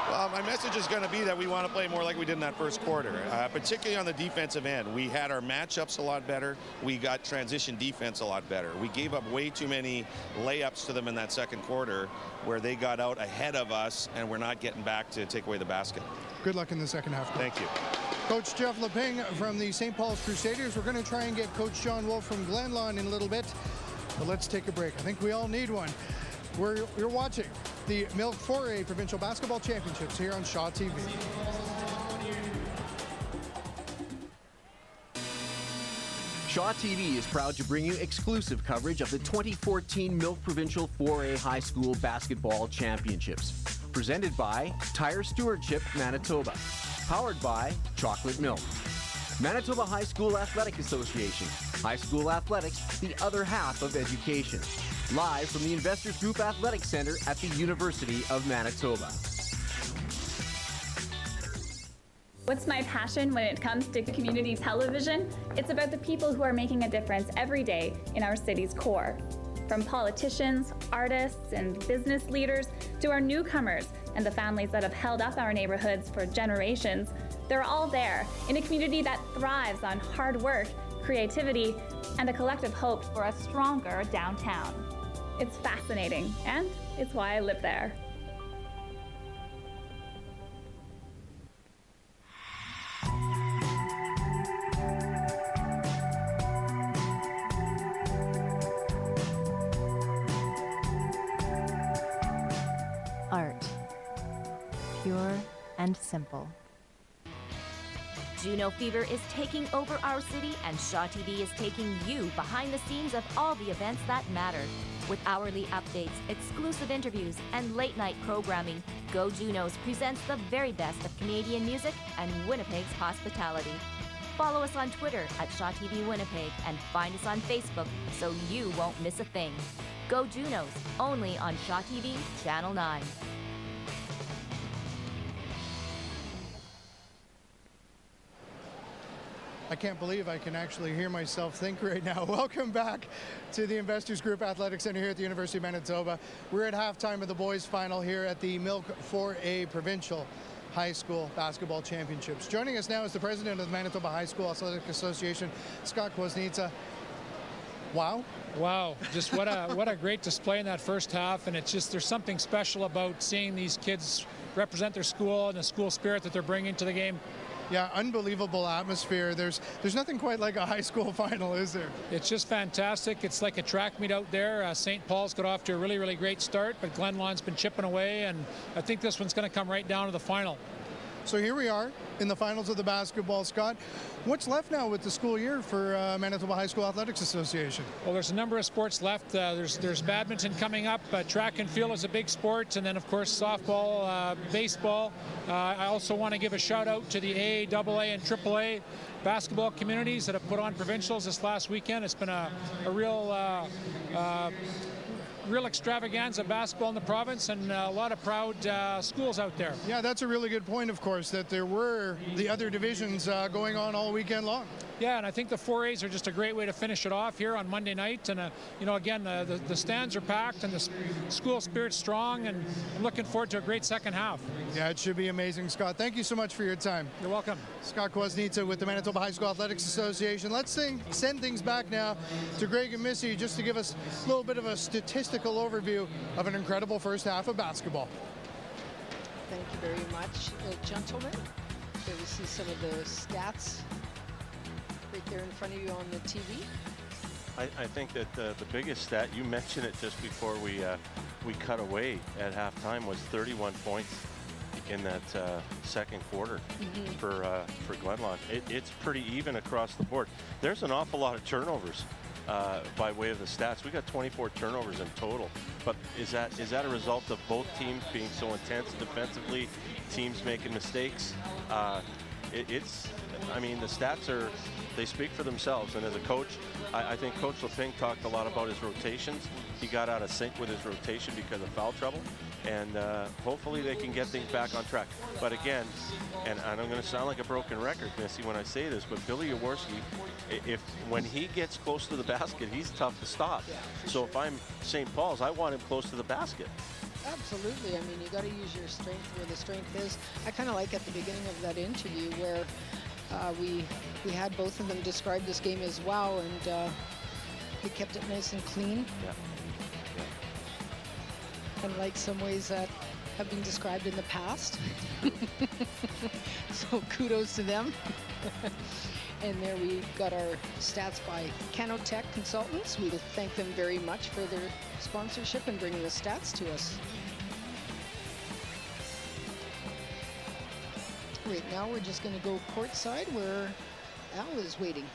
Well, my message is going to be that we want to play more like we did in that first quarter, particularly on the defensive end. We had our matchups a lot better. We got transition defense a lot better. We gave up way too many layups to them in that second quarter where they got out ahead of us, and we're not getting back to take away the basket. Good luck in the second half. Thank you. Coach Jeff Leping from the St. Paul's Crusaders. We're going to try and get Coach John Wolf from Glenlawn in a little bit, but let's take a break. I think we all need one. You're watching the Milk 4A Provincial Basketball Championships here on Shaw TV. Shaw TV is proud to bring you exclusive coverage of the 2014 Milk Provincial 4A High School Basketball Championships. Presented by Tire Stewardship Manitoba. Powered by Chocolate Milk. Manitoba High School Athletic Association. High school athletics, the other half of education. Live from the Investors Group Athletic Center at the University of Manitoba. What's my passion when it comes to community television? It's about the people who are making a difference every day in our city's core. From politicians, artists, and business leaders to our newcomers and the families that have held up our neighborhoods for generations, they're all there in a community that thrives on hard work, creativity, and a collective hope for a stronger downtown. It's fascinating, and it's why I live there. Art. Pure and simple. Juno Fever is taking over our city, and Shaw TV is taking you behind the scenes of all the events that matter. With hourly updates, exclusive interviews, and late-night programming, Go Junos presents the very best of Canadian music and Winnipeg's hospitality. Follow us on Twitter at Shaw TV Winnipeg and find us on Facebook so you won't miss a thing. Go Junos, only on Shaw TV Channel 9. I can't believe I can actually hear myself think right now. Welcome back to the Investors Group Athletic Center here at the University of Manitoba. We're at halftime of the boys' final here at the Milk 4A Provincial High School Basketball Championships. Joining us now is the president of the Manitoba High School Athletic Association, Scott Kwasnica. Wow. Wow, just what a great display in that first half, and it's just, there's something special about seeing these kids represent their school and the school spirit that they're bringing to the game. Yeah, unbelievable atmosphere. There's nothing quite like a high school final, is there? It's just fantastic. It's like a track meet out there. St. Paul's got off to a really, really great start, but Glenlawn's been chipping away, and I think this one's going to come right down to the final. So here we are in the finals of the basketball. Scott, what's left now with the school year for Manitoba High School Athletics Association? Well, there's a number of sports left. There's badminton coming up. Track and field is a big sport, and then of course softball, baseball. I also want to give a shout out to the AAA and AAA basketball communities that have put on provincials this last weekend. It's been a real extravaganza of basketball in the province, and a lot of proud schools out there. Yeah, that's a really good point, of course, that there were the other divisions going on all weekend long. Yeah, and I think the 4As are just a great way to finish it off here on Monday night. And, you know, again, the stands are packed and the school spirit's strong, and I'm looking forward to a great second half. Yeah, it should be amazing, Scott. Thank you so much for your time. You're welcome. Scott Kwasnica with the Manitoba High School Athletics Association. Let's send things back now to Greg and Missy just to give us a little bit of a statistical overview of an incredible first half of basketball. Thank you very much, gentlemen. Here we see some of the stats right there in front of you on the TV. I think that the biggest stat, you mentioned it just before we cut away at halftime, was 31 points in that second quarter for Glenlawn. It's pretty even across the board. There's an awful lot of turnovers by way of the stats. We got 24 turnovers in total. But is that a result of both teams being so intense defensively, teams making mistakes? I mean, the stats they speak for themselves. And as a coach, I think Coach LePing talked a lot about his rotations. He got out of sync with his rotation because of foul trouble. And hopefully they can get things back on track. But again, and I'm going to sound like a broken record, Missy, when I say this, but Billy Jaworski, when he gets close to the basket, he's tough to stop. Yeah, so if I'm St. Paul's, I want him close to the basket. Absolutely. I mean, you got to use your strength where the strength is. I kind of like at the beginning of that interview where we had both of them describe this game as wow, and they kept it nice and clean. Yeah. And like some ways that have been described in the past. So kudos to them. And there we got our stats by Canotech Consultants. We thank them very much for their sponsorship and bringing the stats to us. Right now we're just going to go courtside where Al is waiting.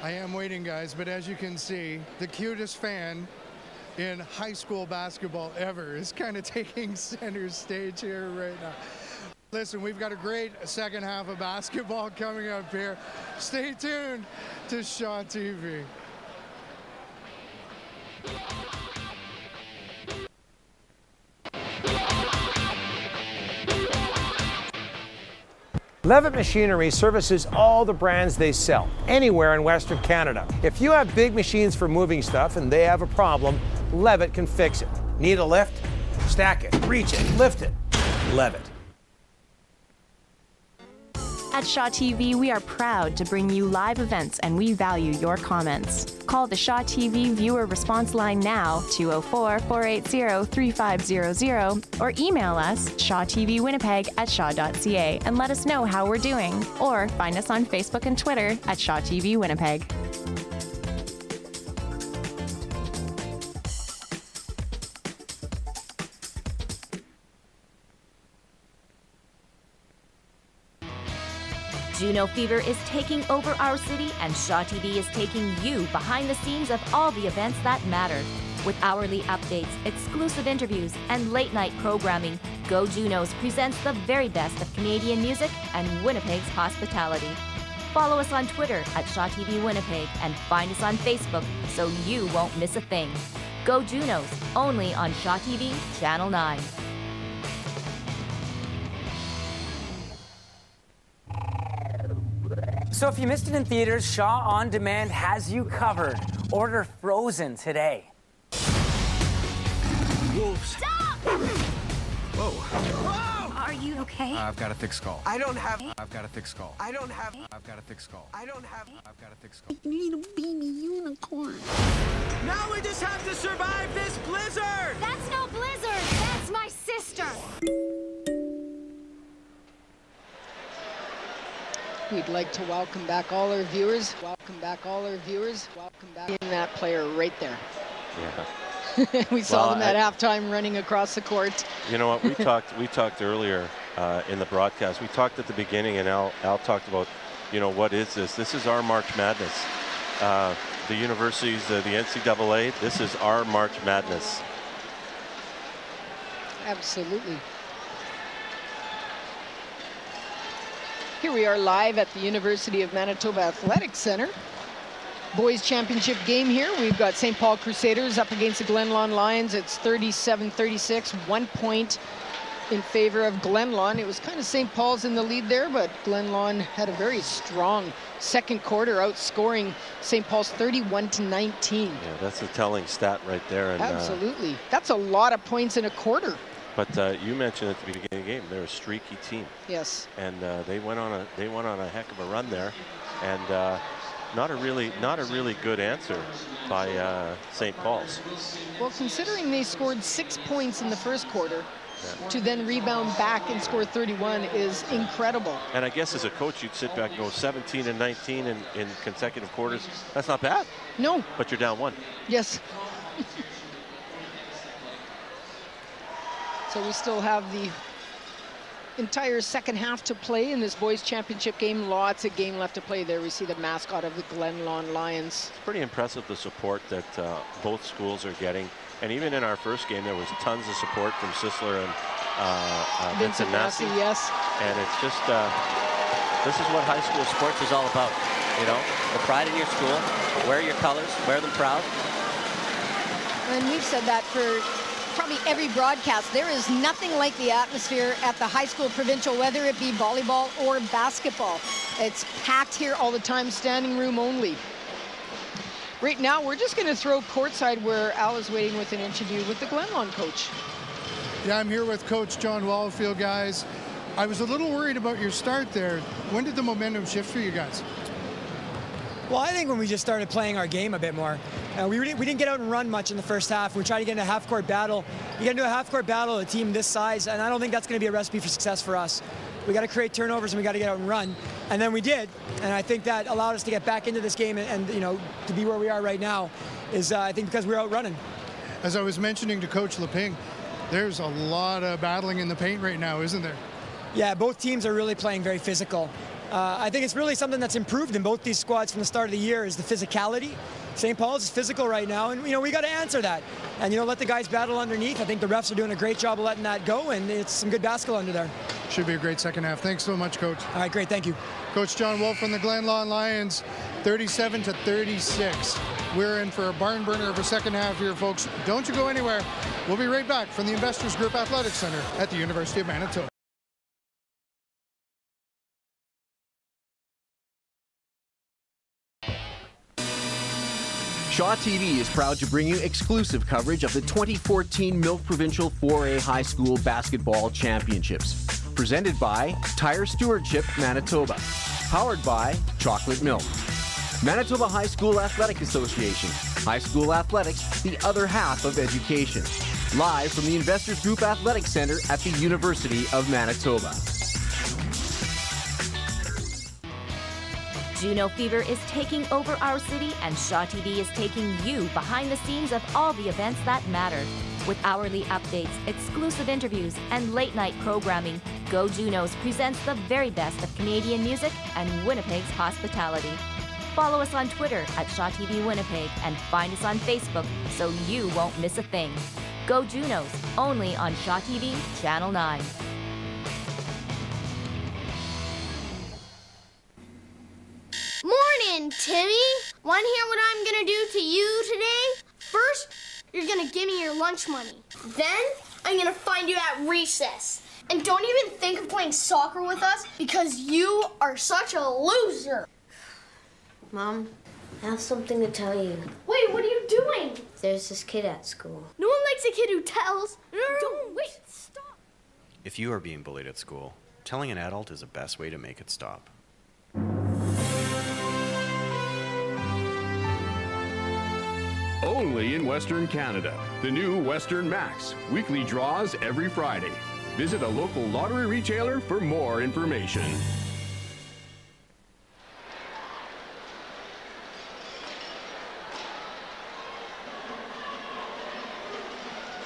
I am waiting, guys, but as you can see, the cutest fan in high school basketball ever is kind of taking center stage here right now. Listen, we've got a great second half of basketball coming up here. Stay tuned to Shaw TV. Levitt Machinery services all the brands they sell, anywhere in Western Canada. If you have big machines for moving stuff and they have a problem, Levitt can fix it. Need a lift? Stack it, reach it, lift it. Levitt. At Shaw TV, we are proud to bring you live events, and we value your comments. Call the Shaw TV viewer response line now, 204-480-3500, or email us, shawtvwinnipeg@shaw.ca, and let us know how we're doing. Or find us on Facebook and Twitter at Shaw TV Winnipeg. Juno Fever is taking over our city, and Shaw TV is taking you behind the scenes of all the events that matter. With hourly updates, exclusive interviews, and late-night programming, Go Junos presents the very best of Canadian music and Winnipeg's hospitality. Follow us on Twitter at Shaw TV Winnipeg and find us on Facebook so you won't miss a thing. Go Junos, only on Shaw TV, Channel 9. So if you missed it in theaters, Shaw On Demand has you covered. Order Frozen today. Wolves. Stop! Whoa. Whoa! Are you okay? I've got a thick skull. I don't have. I've got a thick skull. I don't have. I've got a thick skull. I don't have. I've got a thick skull. You need a baby unicorn. Now we just have to survive this blizzard! That's no blizzard! That's my sister! We'd like to welcome back all our viewers. Welcome back all our viewers. Welcome back in that player right there. Yeah. We saw them at halftime running across the court. You know what, we talked earlier in the broadcast. We talked at the beginning, and Al talked about, you know, what is this? This is our March Madness. The universities, the NCAA, this is our March Madness. Absolutely. Here we are live at the University of Manitoba Athletic Center. Boys championship game here. We've got St. Paul Crusaders up against the Glenlawn Lions. It's 37-36, 1 point in favor of Glenlawn. It was kind of St. Paul's in the lead there, but Glenlawn had a very strong second quarter, outscoring St. Paul's 31-19. Yeah, that's a telling stat right there. And, absolutely. That's a lot of points in a quarter. But you mentioned at the beginning of the game, they're a streaky team. Yes. And they went on a heck of a run there, and not a really good answer by St. Paul's. Well, considering they scored 6 points in the first quarter, to then rebound back and score 31 is incredible. And I guess as a coach, you'd sit back and go 17 and 19 in consecutive quarters. That's not bad. No. But you're down 1. Yes. So we still have the entire second half to play in this boys championship game. Lots of game left to play there. We see the mascot of the Glenlawn Lions. It's pretty impressive, the support that both schools are getting. And even in our first game, there was tons of support from Sisler and Vincent Massey. Yes. And it's just, this is what high school sports is all about. You know, the pride in your school, wear your colors, wear them proud. And we've said that for probably every broadcast. There is nothing like the atmosphere at the high school provincial, whether it be volleyball or basketball. It's packed here all the time, standing room only. Right now, we're just going to throw courtside where Al is waiting with an interview with the Glenlawn coach. Yeah, I'm here with Coach John Wallfield, guys. I was a little worried about your start there. When did the momentum shift for you guys? Well, I think when we just started playing our game a bit more. We didn't get out and run much in the first half. We tried to get into a half-court battle. You get into a half-court battle, a team this size, and I don't think that's going to be a recipe for success for us. We got to create turnovers and we got to get out and run. And then we did. And I think that allowed us to get back into this game and you know, to be where we are right now is, I think, because we're out running. As I was mentioning to Coach Leping, there's a lot of battling in the paint right now, isn't there? Yeah, both teams are really playing very physical. I think it's really something that's improved in both these squads from the start of the year is the physicality. St. Paul's is physical right now, and you know we got to answer that. And you know, let the guys battle underneath. I think the refs are doing a great job of letting that go, and it's some good basketball under there. Should be a great second half. Thanks so much, Coach. All right, great, thank you. Coach John Wolf from the Glenlawn Lions, 37-36. We're in for a barn burner of a second half here, folks. Don't you go anywhere. We'll be right back from the Investors Group Athletic Center at the University of Manitoba. Shaw TV is proud to bring you exclusive coverage of the 2014 Milk Provincial 4A High School Basketball Championships. Presented by Tire Stewardship Manitoba. Powered by Chocolate Milk. Manitoba High School Athletic Association. High school athletics, the other half of education. Live from the Investors Group Athletic Center at the University of Manitoba. Juno fever is taking over our city, and Shaw TV is taking you behind the scenes of all the events that matter. With hourly updates, exclusive interviews, and late-night programming, Go Junos presents the very best of Canadian music and Winnipeg's hospitality. Follow us on Twitter at Shaw TV Winnipeg and find us on Facebook so you won't miss a thing. Go Junos, only on Shaw TV, Channel 9. Morning, Timmy. Want to hear what I'm going to do to you today? First, you're going to give me your lunch money. Then, I'm going to find you at recess. And don't even think of playing soccer with us because you are such a loser. Mom, I have something to tell you. Wait, what are you doing? There's this kid at school. No one likes a kid who tells. No, wait, stop. If you are being bullied at school, telling an adult is the best way to make it stop. Only in Western Canada, the new Western Max. Weekly draws every Friday. Visit a local lottery retailer for more information.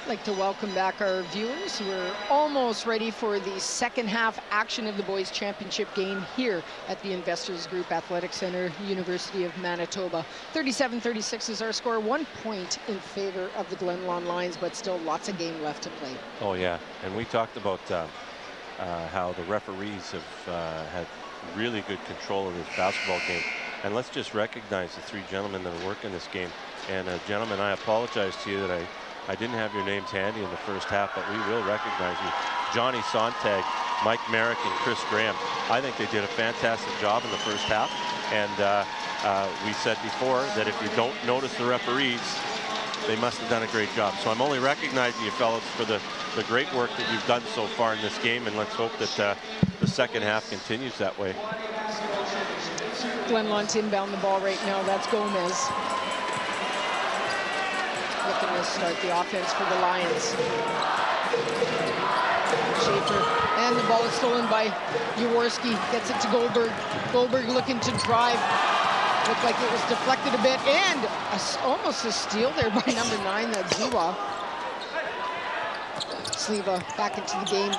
I'd like to welcome back our viewers. We're almost ready for the second half action of the boys championship game here at the Investors Group Athletic Center, University of Manitoba. 37-36 is our score, 1 point in favor of the Glenlawn Lions, but still lots of game left to play. Oh yeah, and we talked about how the referees have had really good control of this basketball game. And let's just recognize the three gentlemen that are working this game. And gentlemen, I apologize to you that I didn't have your names handy in the first half, but we will recognize you. Johnny Sontag, Mike Merrick, and Chris Graham. I think they did a fantastic job in the first half. And we said before that if you don't notice the referees, they must have done a great job. So I'm only recognizing you fellas for the great work that you've done so far in this game, and let's hope that the second half continues that way. Glenlawn to inbound the ball right now. That's Gomez. Looking to start the offense for the Lions. Schaefer, and the ball is stolen by Jaworski. Gets it to Goldberg. Goldberg looking to drive. Looked like it was deflected a bit, and almost a steal there by number 9, that's Ziwa. Sleva back into the game.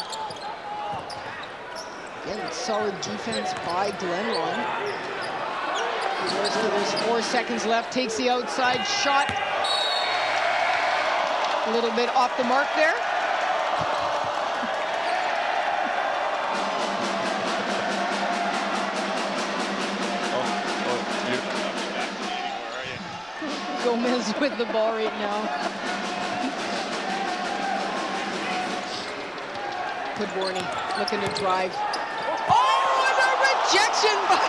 Again, solid defense by Glenlawn. Jaworski, there's 4 seconds left, takes the outside shot. A little bit off the mark there. Gomez with the ball right now. Podborny looking to drive. Oh, and a rejection by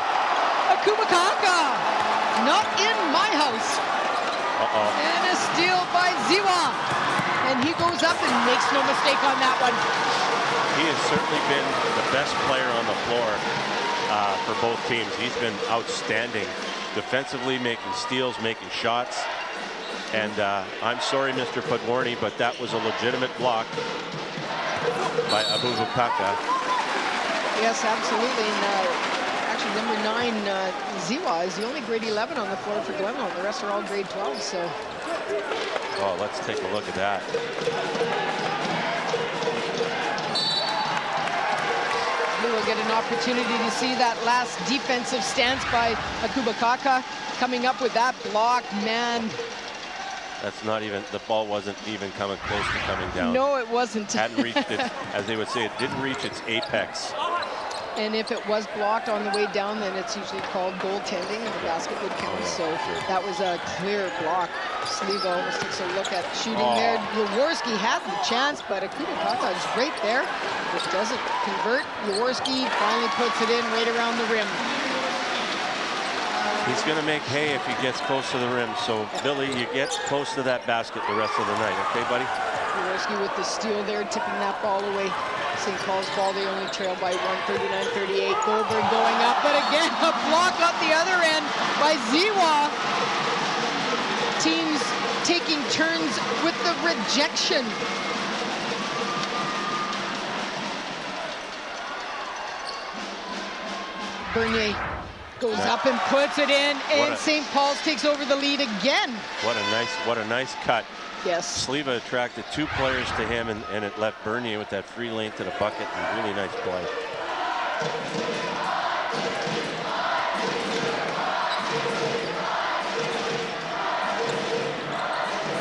Akubakaka. Not in my house. And a steal by Ziwa. And he goes up and makes no mistake on that one. He has certainly been the best player on the floor for both teams. He's been outstanding defensively, making steals, making shots. And I'm sorry, Mr. Podborny, but that was a legitimate block by Abubakaka. Yes, absolutely. And actually, number 9, Ziwa, is the only grade 11 on the floor for Glenlawn. The rest are all grade 12, so. Oh, let's take a look at that. We will get an opportunity to see that last defensive stance by Akubakaka. Coming up with that block, man. That's not even, the ball wasn't even coming close to coming down. No, it wasn't. Hadn't reached it, as they would say, it didn't reach its apex. And if it was blocked on the way down, then it's usually called goaltending, and the basket would count. So that was a clear block. Sleva almost takes a look at shooting there. Jaworski had the chance, but Akubakaka is right there. It doesn't convert. Jaworski finally puts it in right around the rim. He's going to make hay if he gets close to the rim. So, Billy, you get close to that basket the rest of the night. Okay, buddy? Jaworski with the steal there, tipping that ball away. St. Paul's ball, they only trail by 139-38. Goldberg going up, but again, a block at the other end by Ziwa. Teams taking turns with the rejection. Bernier goes up and puts it in, and St. Paul's takes over the lead again. What a nice cut. Yes. Sleva attracted 2 players to him, and it left Bernier with that free lane to the bucket, and really nice play.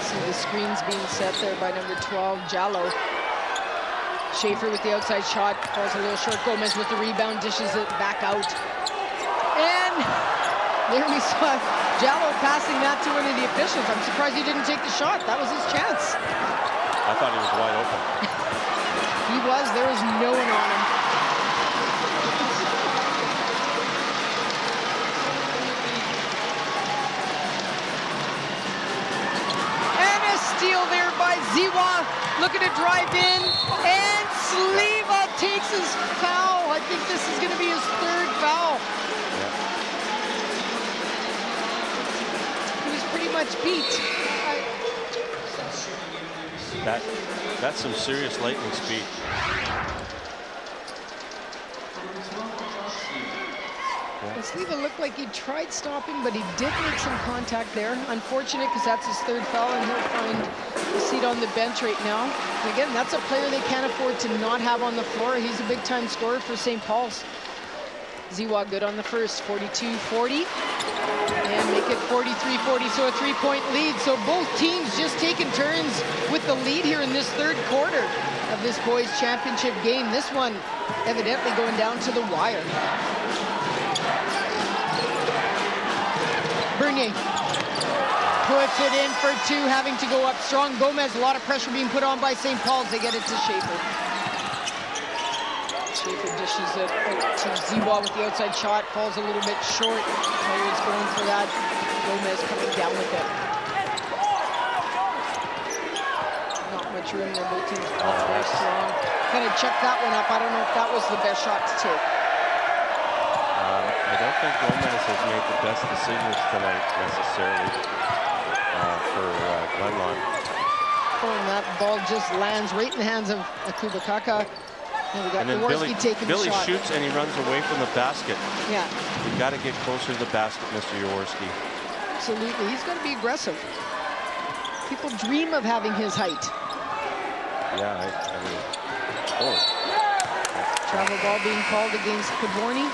See the screens being set there by number 12, Jallo. Schaefer with the outside shot, falls a little short. Gomez with the rebound, dishes it back out. And there we saw Jallo passing that to one of the officials. I'm surprised he didn't take the shot. That was his chance. I thought he was wide open. He was. There was no one on him. Ziwa looking to drive in, and Sliva takes his foul. I think this is going to be his third foul. He was pretty much beat. That's some serious lightning speed. Sliva looked like he tried stopping, but he did make some contact there. Unfortunate, because that's his third foul, and he'll find a seat on the bench right now. And again, that's a player they can't afford to not have on the floor. He's a big-time scorer for St. Paul's. Ziwa good on the first, 42-40, and make it 43-40, so a three-point lead. So both teams just taking turns with the lead here in this third quarter of this boys' championship game. This one evidently going down to the wire. Bernier puts it in for two, having to go up strong. Gomez, a lot of pressure being put on by St. Paul's. They get it to Schaefer. Schaefer dishes it out to Ziwa with the outside shot. Falls a little bit short. Players going for that. Gomez coming down with it. Not much room there. Both teams very strong. Kind of checked that one up. I don't know if that was the best shot to take. I don't think Gomez has made the best decisions tonight necessarily for Glenlawn. Oh, and that ball just lands right in the hands of Akuba Kaka. And we got Jaworski taking the shot. Billy shoots and he runs away from the basket. Yeah. You've got to get closer to the basket, Mr. Jaworski. Absolutely. He's got to be aggressive. People dream of having his height. Yeah, I mean, oh. Travel ball being called against Kaborny.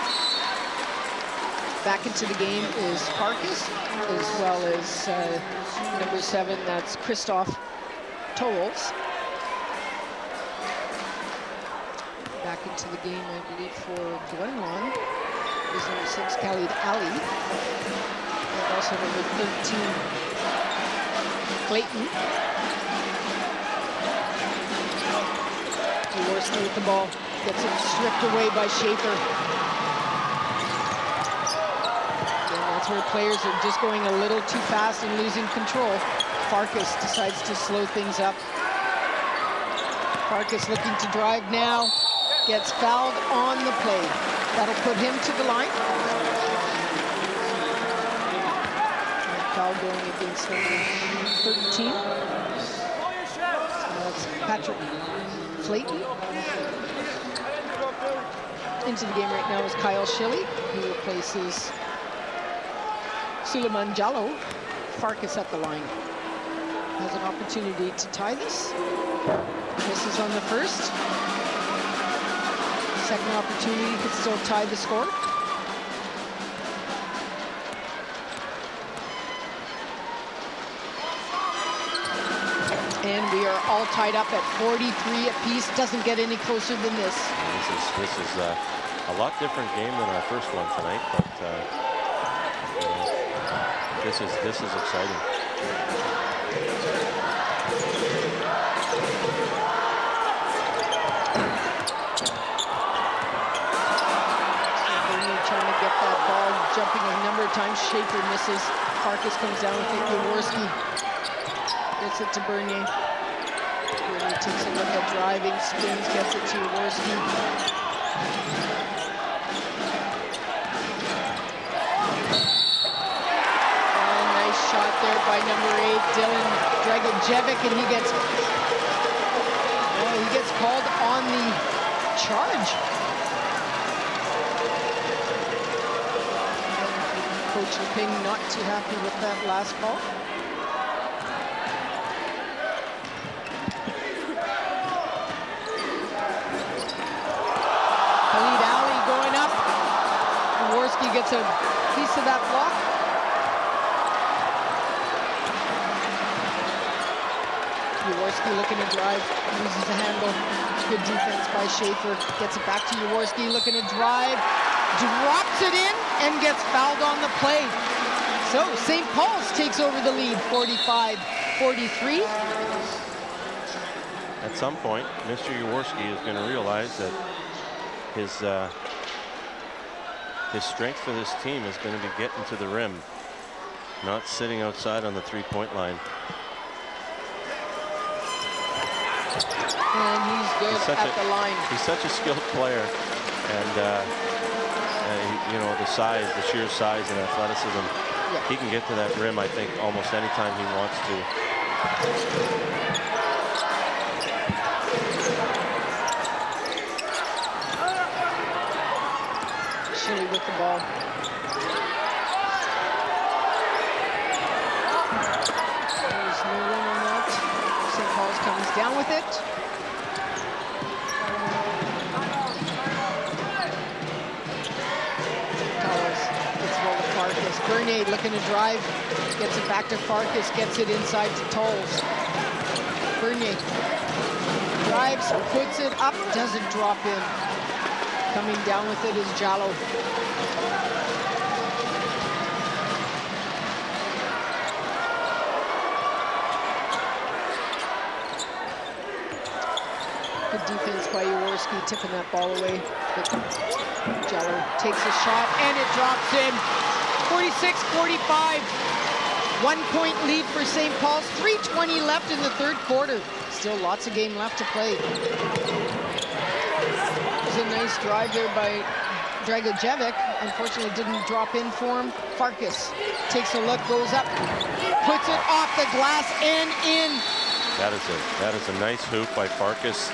Back into the game is Farkas, as well as number 7, that's Christoph Tolls. Back into the game, I believe, for Glenlawn is number 6, Khalid Ali. And also number 13, Clayton. Jaworski with the ball, gets it stripped away by Schaefer. That's where players are just going a little too fast and losing control. Farkas decides to slow things up. Farkas looking to drive now. Gets fouled on the play. That'll put him to the line. Foul going against number 13. That's Patrick Flayton. Into the game right now is Kyle Shilley, who replaces Suleiman Jallo. Farkas at the line. Has an opportunity to tie this. Misses on the first. Second opportunity could still tie the score. And we are all tied up at 43 apiece. Doesn't get any closer than this. This is a lot different game than our first one tonight, but this is exciting. Trying to get that ball jumping a number of times. Schaefer misses. Farkas comes down with it. Jaworski gets it to Bernier. Bernier takes a look at driving, spins, gets it to Jaworski. Nice shot there by number 8, Dylan Dragojevic, and he gets called on the charge. Coach Leping not too happy with that last call. Khalid Ali going up. Jaworski gets a piece of that block. Jaworski looking to drive, loses the handle. Good defense by Schaefer. Gets it back to Jaworski, looking to drive. Drops it in and gets fouled on the play. So St. Paul's takes over the lead, 45-43. At some point, Mr. Jaworski is going to realize that his strength for this team is going to be getting to the rim, not sitting outside on the three-point line. And he's good at the line. He's such a skilled player. And, you know, the size, the sheer size and athleticism, he can get to that rim, I think, almost anytime he wants to. Shilly with the ball. There's no room on that. St. Paul's comes down with it. Bernier looking to drive, gets it back to Farkas, gets it inside to Tolles. Bernier drives, puts it up, doesn't drop in. Coming down with it is Jallo. Good defense by Jaworski, tipping that ball away. But Jallo takes a shot and it drops in. 46-45, 1 point lead for St. Paul's, 3:20 left in the third quarter. Still lots of game left to play. There's a nice drive there by Dragojevic. Unfortunately, didn't drop in for him. Farkas takes a look, goes up, puts it off the glass and in. That is a nice hoop by Farkas.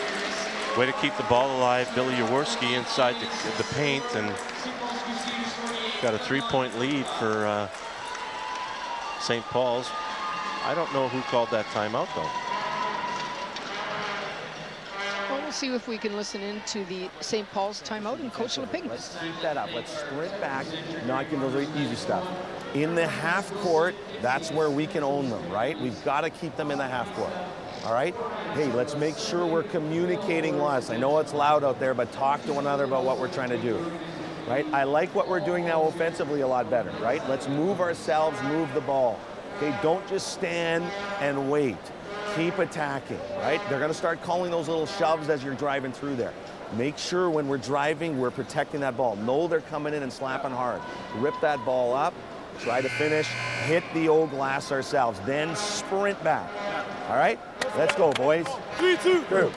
Way to keep the ball alive. Billy Jaworski inside the paint, and got a 3-point lead for St. Paul's. I don't know who called that timeout, though. Well, we'll see if we can listen in to the St. Paul's timeout and Coach Leping. Let's keep that up. Let's sprint back, not give those easy stuff. In the half court, that's where we can own them, right? We've got to keep them in the half court. All right? Hey, let's make sure we're communicating less. I know it's loud out there, but talk to one another about what we're trying to do. Right? I like what we're doing now offensively a lot better, right? Let's move ourselves, move the ball. Okay, don't just stand and wait. Keep attacking, right? They're gonna start calling those little shoves as you're driving through there. Make sure when we're driving, we're protecting that ball. Know they're coming in and slapping hard. Rip that ball up, try to finish, hit the old glass ourselves, then sprint back. All right? Let's go, boys. 3-2. Through.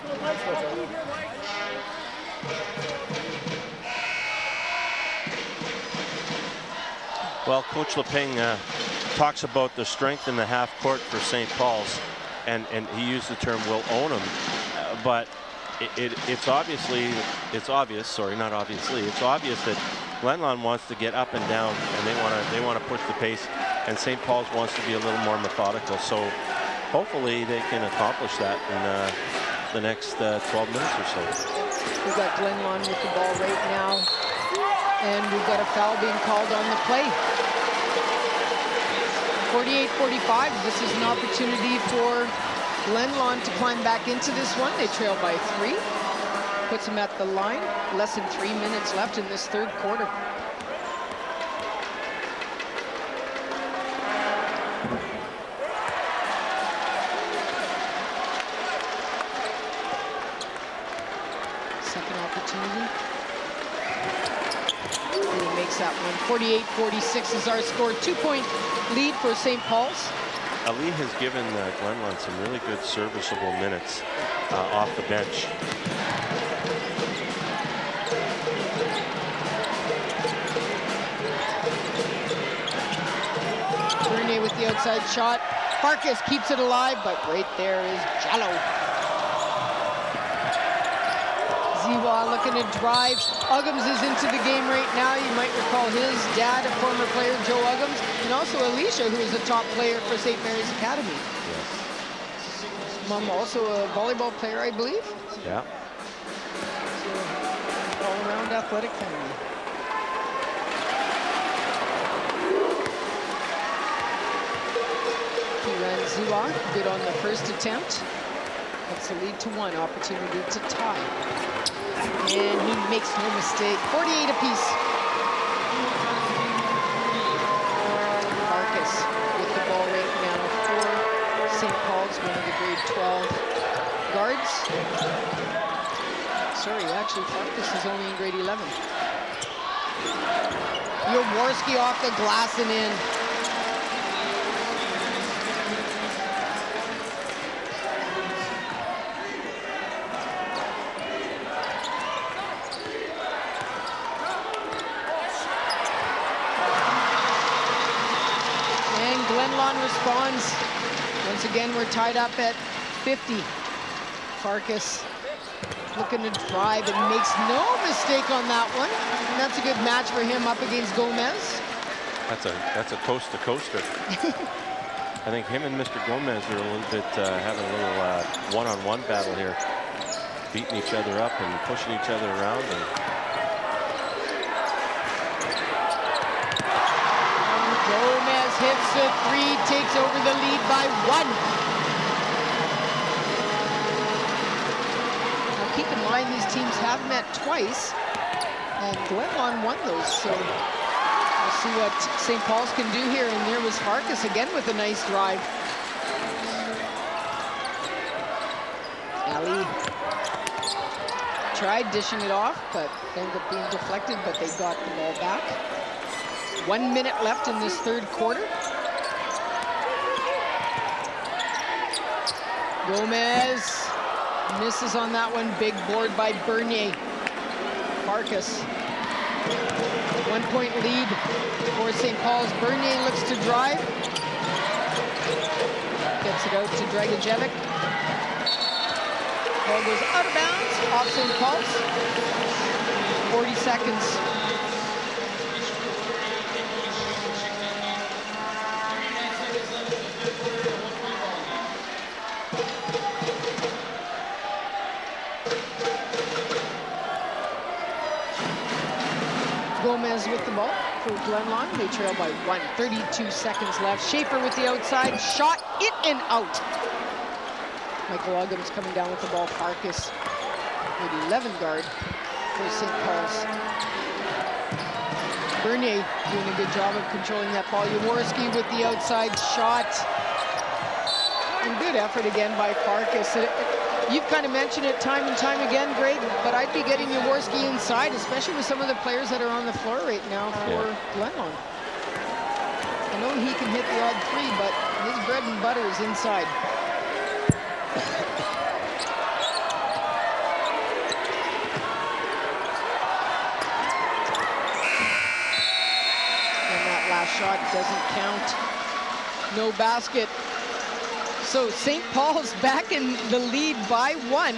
Well, Coach Leping talks about the strength in the half court for St. Paul's, and he used the term "we'll own them," but it's obvious that Glenlawn wants to get up and down, and they want to push the pace, and St. Paul's wants to be a little more methodical. So hopefully they can accomplish that in the next 12 minutes or so. We've got Glenlawn with the ball right now. And we've got a foul being called on the play. 48-45. This is an opportunity for Glenlawn to climb back into this one. They trail by 3. Puts them at the line. Less than 3 minutes left in this third quarter. Second opportunity. He makes that one. 48-46 is our score. 2-point lead for St. Paul's. Ali has given Glenlawn some really good serviceable minutes off the bench. Bernier with the outside shot. Farkas keeps it alive, but right there is Jallo. Ziwa looking to drive. Uggams is into the game right now. You might recall his dad, a former player, Joe Uggams, and also Alicia, who is a top player for St. Mary's Academy. Yes. Mom also a volleyball player, I believe. Yeah. So, all-around athletic family. Ziwa, good on the first attempt. That's a lead to 1, opportunity to tie. And he makes no mistake. 48 apiece. Farkas with the ball right now for St. Paul's, one of the grade 12 guards. Sorry, actually Farkas is only in grade 11. Jaworski off the glass and in. Glenlawn responds. Once again, we're tied up at 50. Farkas looking to drive and makes no mistake on that one. And that's a good match for him up against Gomez. That's a coast-to-coaster. I think him and Mr. Gomez are a little bit having a little one-on-one battle here, beating each other up and pushing each other around. And Gomez hits a three, takes over the lead by 1. Now keep in mind these teams have met twice, and Glenlawn won those, so we'll see what St. Paul's can do here. And there was Farkas again with a nice drive. Ali tried dishing it off, but ended up being deflected, but they got the ball back. 1 minute left in this third quarter. Gomez misses on that one. Big board by Bernier. Farkas. 1 point lead for St. Paul's. Bernier looks to drive. Gets it out to Dragicevic. Ball goes out of bounds, off St. Paul's. 40 seconds. Gomez with the ball for Glenlawn. They trail by 1. 32 seconds left. Schaefer with the outside shot, in and out. Michael Uggams coming down with the ball. Farkas with 11 guard for St. Paul's. Bernier doing a good job of controlling that ball. Jaworski with the outside shot. And good effort again by Farkas. You've kind of mentioned it time and time again, Greg, but I'd be getting Jaworski inside, especially with some of the players that are on the floor right now for Glenlawn. I know he can hit the odd three, but his bread and butter is inside. And that last shot doesn't count. No basket. So St. Paul's back in the lead by 1.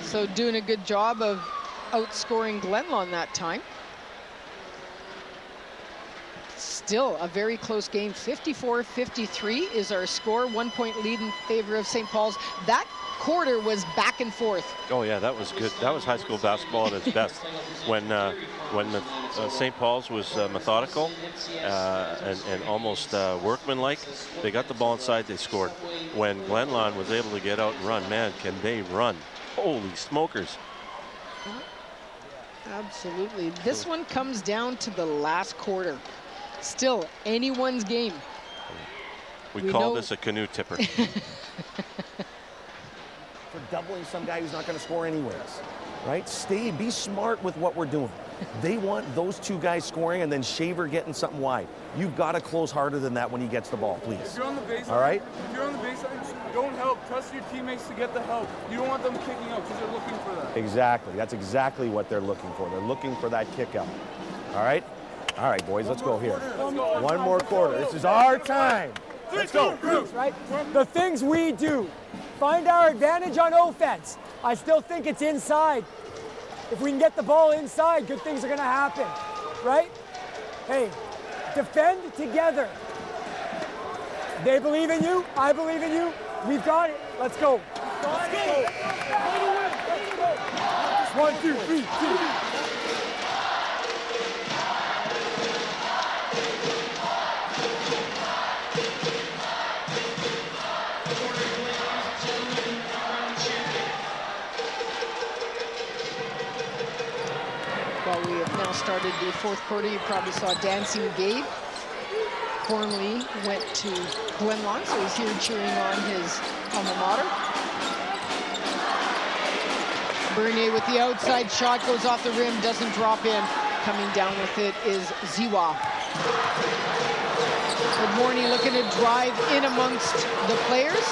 So doing a good job of outscoring Glenlawn that time. Still a very close game. 54-53 is our score. 1 point lead in favor of St. Paul's. That quarter was back and forth. Oh yeah, that was good. That was high school basketball at its best. When St. Paul's was methodical and almost workmanlike, they got the ball inside, they scored. When Glenlawn was able to get out and run, man, can they run. Holy smokers. Absolutely. This one comes down to the last quarter. Still anyone's game. We call this a canoe tipper. For doubling some guy who's not going to score anyways, right? Be smart with what we're doing. They want those two guys scoring and then Shaver getting something wide. You've got to close harder than that when he gets the ball, please. If you're on the baseline, all right? If you're on the baseline, don't help. Trust your teammates to get the help. You don't want them kicking out because they're looking for that. Exactly. That's exactly what they're looking for. They're looking for that kick out. All right? All right, boys, let's go here. One more quarter. This is our time. Let's go. Right? The things we do. Find our advantage on offense. I still think it's inside. If we can get the ball inside, good things are going to happen, right? Hey, defend together. They believe in you. I believe in you. We've got it. Let's go. Let's go. 1, 2, 3, 2. Well, we have now started the fourth quarter. You probably saw Dancing Gabe. Formerly went to Glenlawn, so he's here cheering on his alma mater. Bernier with the outside shot, goes off the rim, doesn't drop in. Coming down with it is Ziwa. Good morning, looking to drive in amongst the players.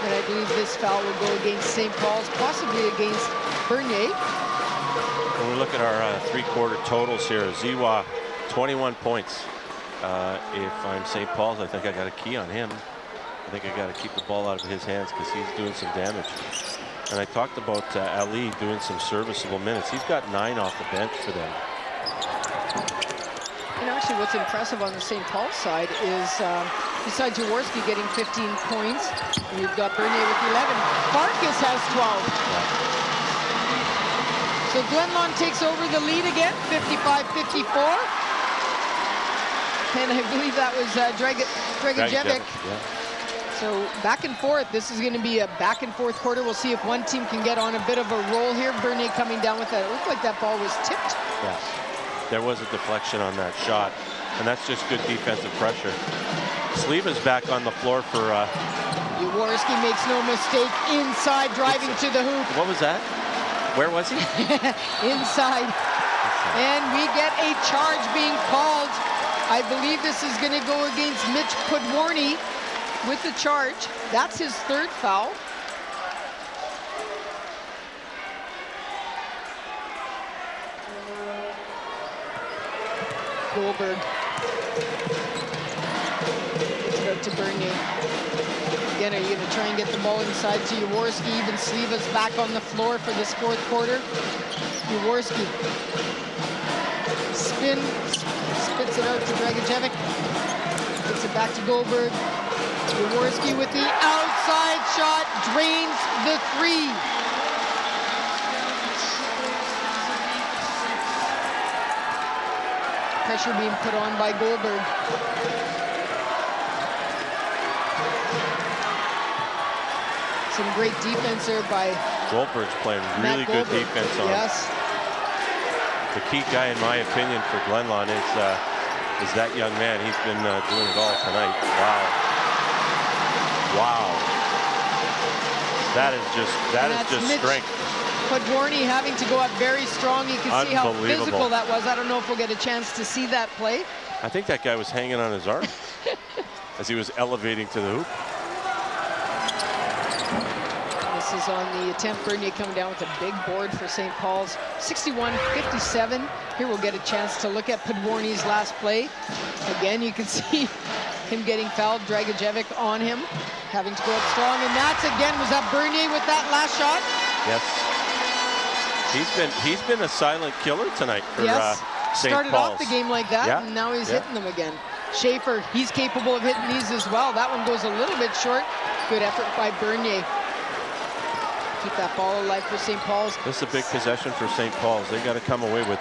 And I believe this foul will go against St. Paul's, possibly against Bernier. When we look at our three-quarter totals here, Ziwa, 21 points. if I'm St. Paul's, I think I got a key on him. I think I got to keep the ball out of his hands because he's doing some damage. And I talked about Ali doing some serviceable minutes. He's got 9 off the bench for them. And actually what's impressive on the St. Paul side is besides Jaworski getting 15 points, we've got Bernier with 11. Farkas has 12. So Glenlawn takes over the lead again, 55-54. And I believe that was Dragicevic. Yeah. So back and forth. This is going to be a back and forth quarter. We'll see if one team can get on a bit of a roll here. Bernier coming down with that. It looked like that ball was tipped. Yeah. There was a deflection on that shot, and that's just good defensive pressure. Sliva's back on the floor for... Jaworski makes no mistake. Inside, driving to the hoop. What was that? Where was he? Inside. And we get a charge being called. I believe this is going to go against Mitch Podwarny with the charge. That's his 3rd foul. Goldberg. It's out to Bernier. Again, are you going to try and get the ball inside to Jaworski? Even Sliva's back on the floor for this 4th quarter. Jaworski. Spin. Spits it out to Dragicevic. Gets it back to Goldberg. Jaworski with the outside shot. Drains the 3. Pressure being put on by Goldberg. Some great defense there by Goldberg's playing really good defense on. Yes. The key guy, in my opinion, for Glenlawn is that young man. He's been doing it all tonight. Wow. Wow. That is just strength. Podwarny having to go up very strong. You can see how physical that was. I don't know if we'll get a chance to see that play. I think that guy was hanging on his arm as he was elevating to the hoop. This is on the attempt. Bernier coming down with a big board for St. Paul's. 61-57. Here we'll get a chance to look at Podwarny's last play. Again, you can see him getting fouled. Dragicevic on him, having to go up strong. And that's again, was that Bernier with that last shot? Yes. He's been a silent killer tonight for St. Paul's. Started off the game like that, and now he's hitting them again. Schaefer, he's capable of hitting these as well. That one goes a little bit short. Good effort by Bernier. Keep that ball alive for St. Paul's. This is a big possession for St. Paul's. They got to come away with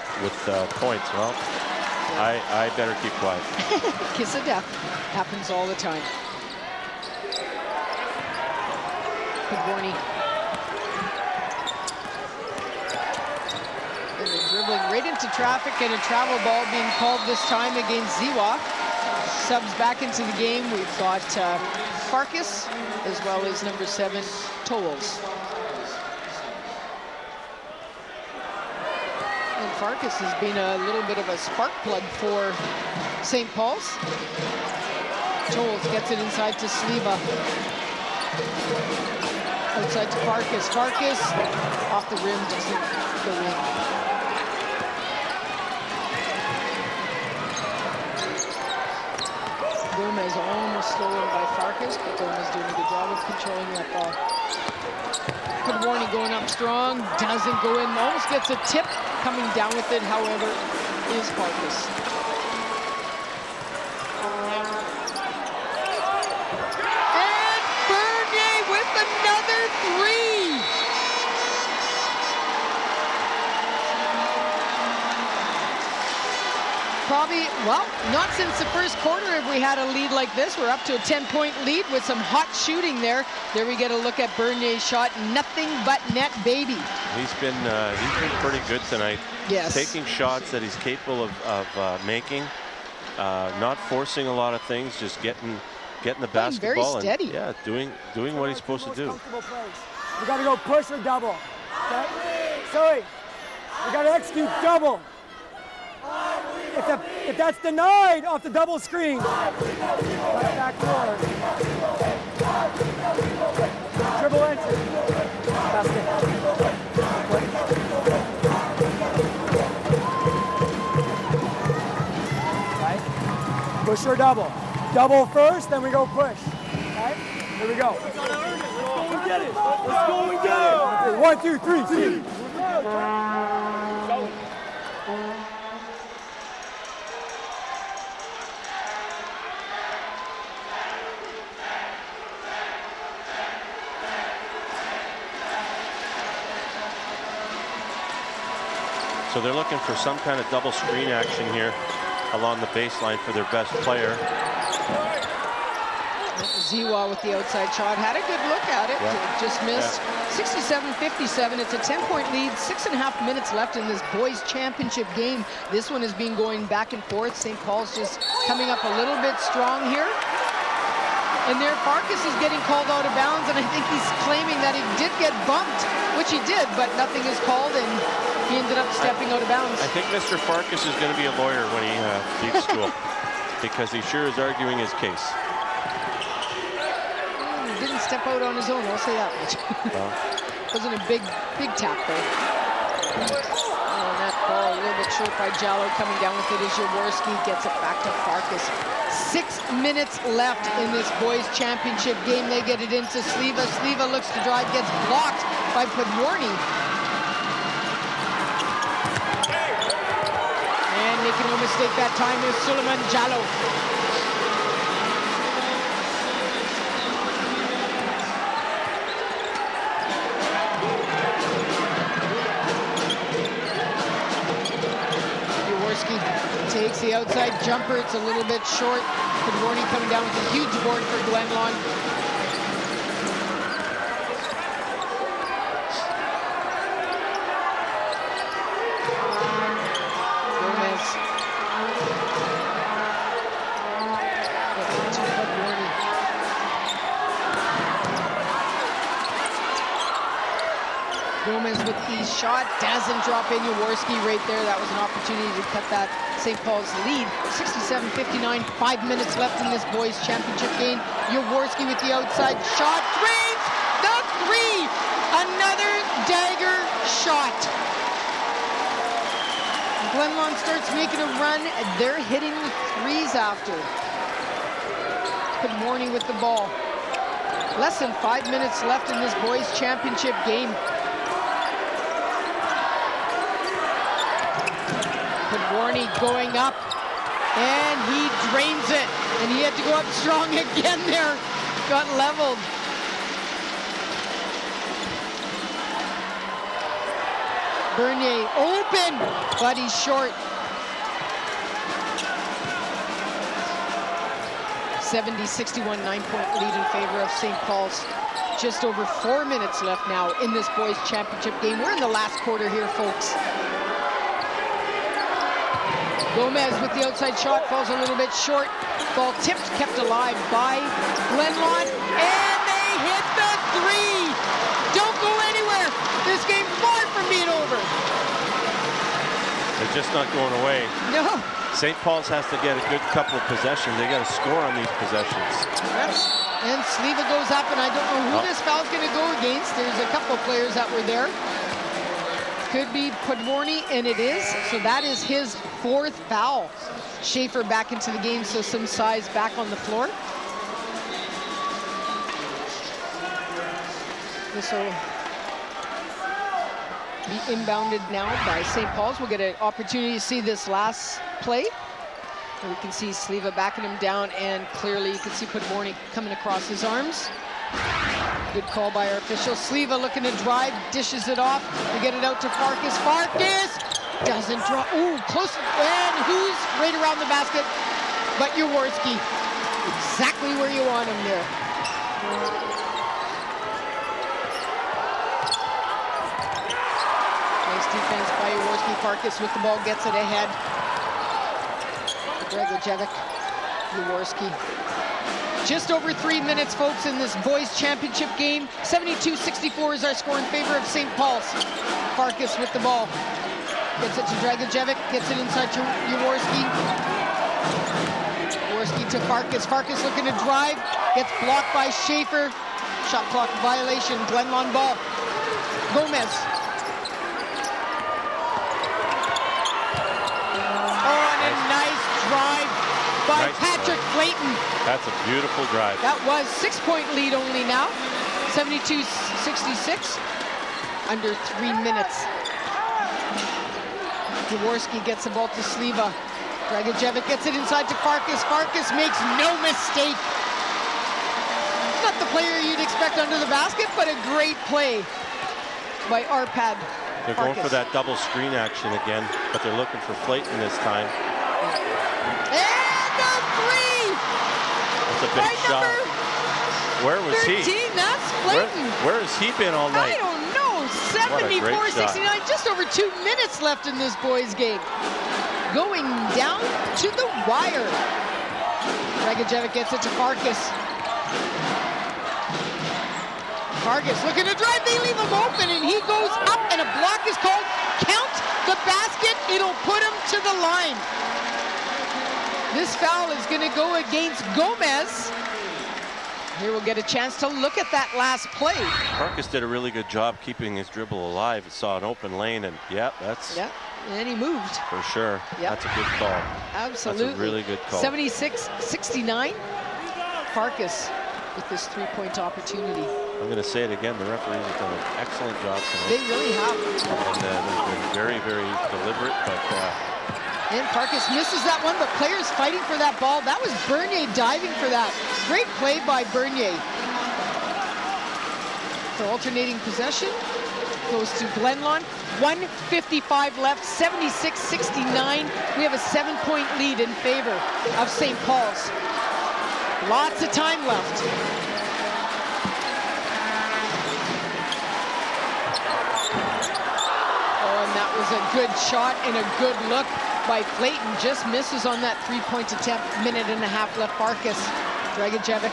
points. Well, I better keep quiet. Kiss of death happens all the time. Podwarny. And they're dribbling right into traffic, and a travel ball being called this time against Ziwa. Subs back into the game. We've got Farkas as well as number 7, Tolles. And Farkas has been a little bit of a spark plug for St. Paul's. Tolles gets it inside to Sliva. Outside to Farkas. Farkas off the rim, doesn't go in. Gomez almost stolen by Farkas, but Gomez doing a good job of controlling that ball. Podwarny going up strong, doesn't go in, almost gets a tip. Coming down with it, however, is Farkas. And Bernier with another 3! Probably, well, not since the first quarter have we had a lead like this. We're up to a 10-point lead with some hot shooting there. There we get a look at Bernier's shot. Nothing but net, baby. He's been pretty good tonight. Yes. Taking shots that he's capable of making, not forcing a lot of things, just getting the basketball. Very steady. And, doing what he's supposed to do. We got to go push or double. Okay? Sorry, we got to execute double. If that's denied off the double screen, back door. Dribble entry. Basket. Right? Push or double. Double first, then we go push. Okay? Here we go. Let's go and get it. Let's go and get it. Okay, 1, 2, 3, see. So they're looking for some kind of double screen action here along the baseline for their best player. Ziwa with the outside shot, had a good look at it, just missed. 67-57, it's a 10-point lead, 6.5 minutes left in this boys championship game. This one has been going back and forth. St. Paul's just coming up a little bit strong here. And there, Farkas is getting called out of bounds, and I think he's claiming that he did get bumped, which he did, but nothing is called, and he ended up stepping out of bounds. I think Mr. Farkas is going to be a lawyer when he leaves school, because he sure is arguing his case. He didn't step out on his own, I'll say that much. Wasn't a big tap, though. Oh, that ball a little bit short by Jallo. Coming down with it is Jaworski, gets it back to Farkas. 6 minutes left in this boys championship game. They get it into Sliva. Sliva looks to drive, gets blocked by Podmorny. And making no mistake that time is Suleiman Jallo. Takes the outside jumper. It's a little bit short. Podmorny coming down with a huge board for Glenlawn. Gomez. Gets it to Podmorny. Gomez with the shot. Doesn't drop in. Jaworski right there. That was an opportunity to cut that St. Paul's lead. 67-59, 5 minutes left in this boys championship game. Jaworski with the outside shot, drains the three. Another dagger shot. Glenlawn starts making a run. They're hitting the threes after. Podmorny with the ball. Less than 5 minutes left in this boys championship game. Podmorny going up, and he drains it, and he had to go up strong again there. Got leveled. Bernier open, but he's short. 70-61, 9-point lead in favor of St. Paul's. Just over 4 minutes left now in this boys championship game. We're in the last quarter here, folks. Gomez with the outside shot, falls a little bit short. Ball tipped, kept alive by Glenlawn, and they hit the three! Don't go anywhere! This game's far from being over. They're just not going away. No. St. Paul's has to get a good couple of possessions. They got to score on these possessions. Yes. And Sliva goes up, and I don't know who this foul's going to go against. There's a couple of players that were there. Could be Podmorny, and it is. So that is his 4th foul. Schaefer back into the game, so some size back on the floor. This will be inbounded now by St. Paul's. We'll get an opportunity to see this last play. We can see Sliva backing him down, and clearly you can see Podmorny coming across his arms. Good call by our official. Sliva looking to drive, dishes it off. We get it out to Farkas. Farkas doesn't draw. Ooh, close. And who's right around the basket? But Jaworski. Exactly where you want him there. Nice defense by Jaworski. Farkas with the ball, gets it ahead. Dragojevic, Jaworski. Just over 3 minutes, folks, in this boys championship game. 72-64 is our score in favor of St. Paul's. Farkas with the ball. Gets it to Dragojevic, gets it inside to Jaworski. Jaworski to Farkas. Farkas looking to drive, gets blocked by Schaefer. Shot clock violation, Glenlawn ball. Gomez. Oh, and a nice drive by Nice Patrick play. Flayton. That's a beautiful drive. That was 6-point lead only now. 72-66. Under 3 minutes. Jaworski gets the ball to Sliva. Dragicevic gets it inside to Farkas. Farkas makes no mistake. Not the player you'd expect under the basket, but a great play by Arpad. They're going for that double screen action again, but they're looking for Flayton this time. And the three! That's a big shot. Where was 13, he? That's Flayton. Where has he been all night? I don't know. 74-69, just over 2 minutes left in this boys' game. Going down to the wire. Dragicevic gets it to Farkas. Farkas looking to drive, they leave him open, and he goes up, and a block is called. Count the basket, it'll put him to the line. This foul is going to go against Gomez. Here we'll get a chance to look at that last play. Farkas did a really good job keeping his dribble alive. He saw an open lane, and that's... Yeah, and he moved. For sure. Yep. That's a good call. Absolutely. That's a really good call. 76-69. Farkas with this three-point opportunity. I'm going to say it again. The referees have done an excellent job tonight. They really have. And they've been very, very deliberate. But and Farkas misses that one, but players fighting for that ball. That was Bernier diving for that. Great play by Bernier. For alternating possession, goes to Glenlawn. 1:55 left, 76-69. We have a 7-point lead in favor of St. Paul's. Lots of time left. Oh, and that was a good shot and a good look by Flayton. Just misses on that three-point attempt. Minute and a half left. Farkas. Dragicevic.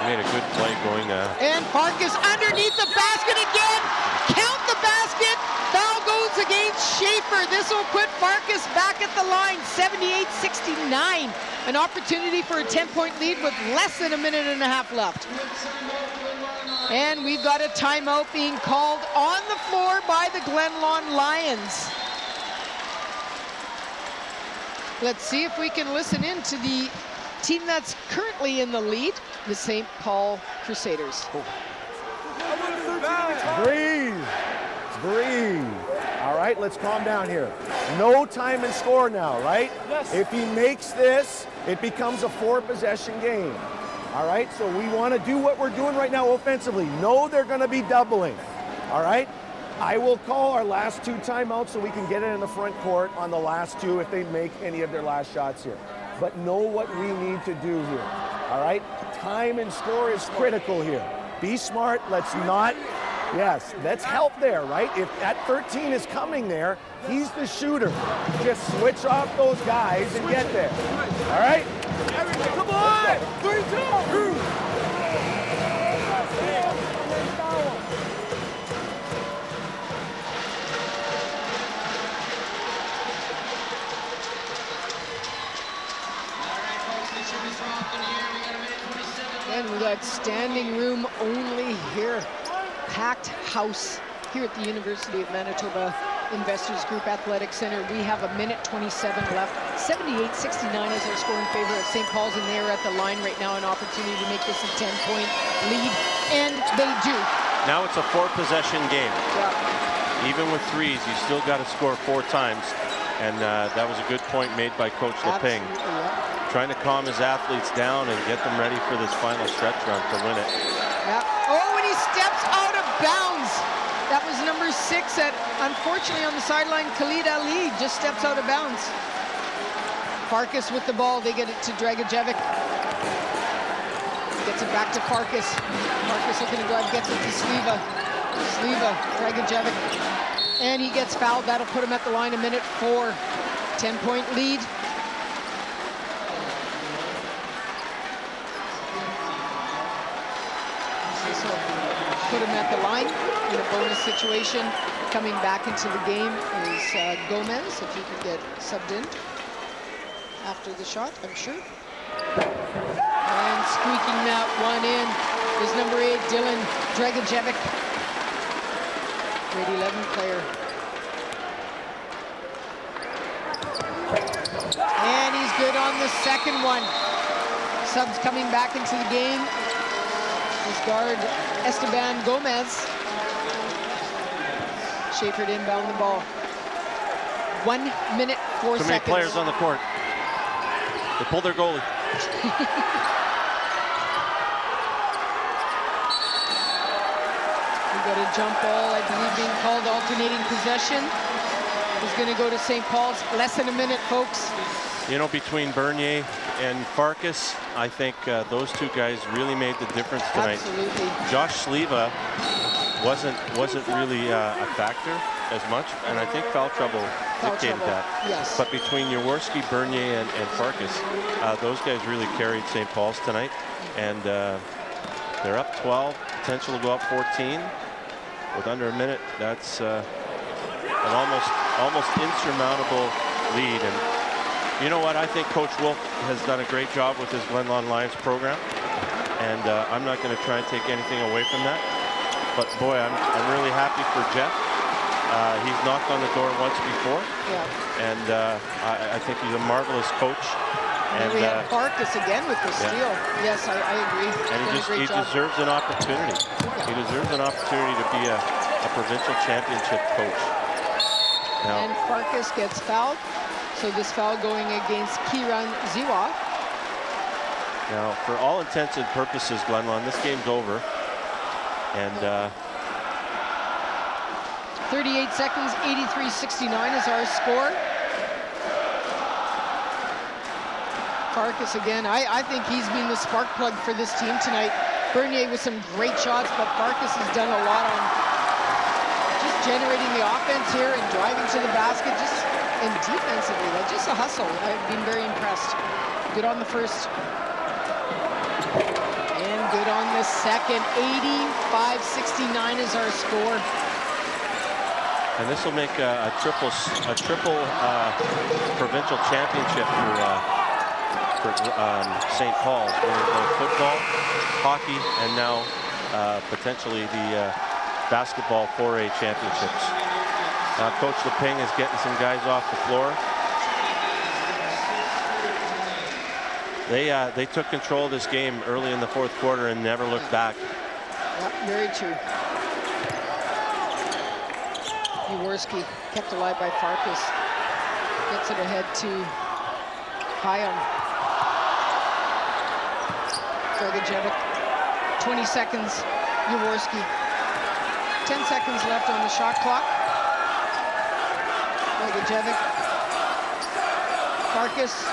Made a good play going. And Farkas underneath the basket again. Count the basket. Foul goes against Schaefer. This will put Farkas back at the line. 78-69. An opportunity for a 10-point lead with less than a minute and a half left. And we've got a timeout being called on the floor by the Glenlawn Lions. Let's see if we can listen in to the team that's currently in the lead, the St. Paul Crusaders. Breathe. Breathe. All right, let's calm down here. No time and score now, right? Yes. If he makes this, it becomes a 4-possession game. All right, so we want to do what we're doing right now offensively. No, they're going to be doubling. All right? I will call our last 2 timeouts so we can get it in the front court on the last 2 if they make any of their last shots here. But know what we need to do here. All right? Time and score is critical here. Be smart. Let's not... Yes, let's help there, right? If that 13 is coming there, he's the shooter. Just switch off those guys and get there. All right? Come on! 3-2! And we got standing room only here. Packed house here at the University of Manitoba Investors Group Athletic Center. We have a minute 27 left. 78-69 is our score in favor of St. Paul's, and they're at the line right now, an opportunity to make this a 10-point lead, and they do. Now it's a 4-possession game. Yeah. Even with threes, you still got to score 4 times, and that was a good point made by Coach Leping. Yeah. Trying to calm his athletes down and get them ready for this final stretch run to win it. Yeah. Oh, and he steps out of bounds. That was number 6 at, unfortunately, on the sideline, Khalid Ali just steps out of bounds. Farkas with the ball. They get it to Dragicevic. Gets it back to Farkas. Farkas looking to drive, gets it to Sliva. Sliva, Dragicevic. And he gets fouled. That'll put him at the line, a minute 4. 10-point lead. Put him at the line in a bonus situation. Coming back into the game is Gomez, if he can get subbed in after the shot, I'm sure. And squeaking that one in is number 8, Dylan Dragicevic, grade 11 player. And on the second one. Subs coming back into the game. This guard, Esteban Gomez. Schaefer to inbound the ball. 1 minute, 4 seconds. Too many players on the court. They pulled their goalie. We got a jump ball, I believe, being called alternating possession. He's going to go to St. Paul's. Less than a minute, folks. You know, between Bernier and Farkas, I think those two guys really made the difference tonight. Absolutely. Josh Sleva wasn't really a factor as much, and I think foul trouble dictated that. Yes. But between Jaworski, Bernier, and Farkas, those guys really carried St. Paul's tonight, and they're up 12, potential to go up 14 with under a minute. That's an almost insurmountable lead. And you know what? I think Coach Wolf has done a great job with his Glenlawn Lions program, and I'm not going to try and take anything away from that. But boy, I'm really happy for Jeff. He's knocked on the door once before, and I think he's a marvelous coach. And we have Farkas again with the steal. Yes, I agree. And he deserves an opportunity. He deserves an opportunity to be a provincial championship coach. Now, and Farkas gets fouled. So this foul going against Kiran Ziwa. Now, for all intents and purposes, Glenlawn, this game's over. And 38 seconds, 83-69 is our score. Farkas again, I think he's been the spark plug for this team tonight. Bernier with some great shots, but Farkas has done a lot on just generating the offense here and driving to the basket, and defensively, like just a hustle. I've been very impressed. Good on the first. And good on the second. 85-69 is our score. And this will make a triple provincial championship for St. Paul's. Football, hockey, and now potentially the basketball 4A championships. Coach Leping is getting some guys off the floor. They took control of this game early in the fourth quarter and never looked back. Yep, very true. Jaworski kept alive by Farkas. Gets it ahead to Hyam. Dragicevic. 20 seconds. Jaworski. 10 seconds left on the shot clock. Dragicevic. Farkas. 3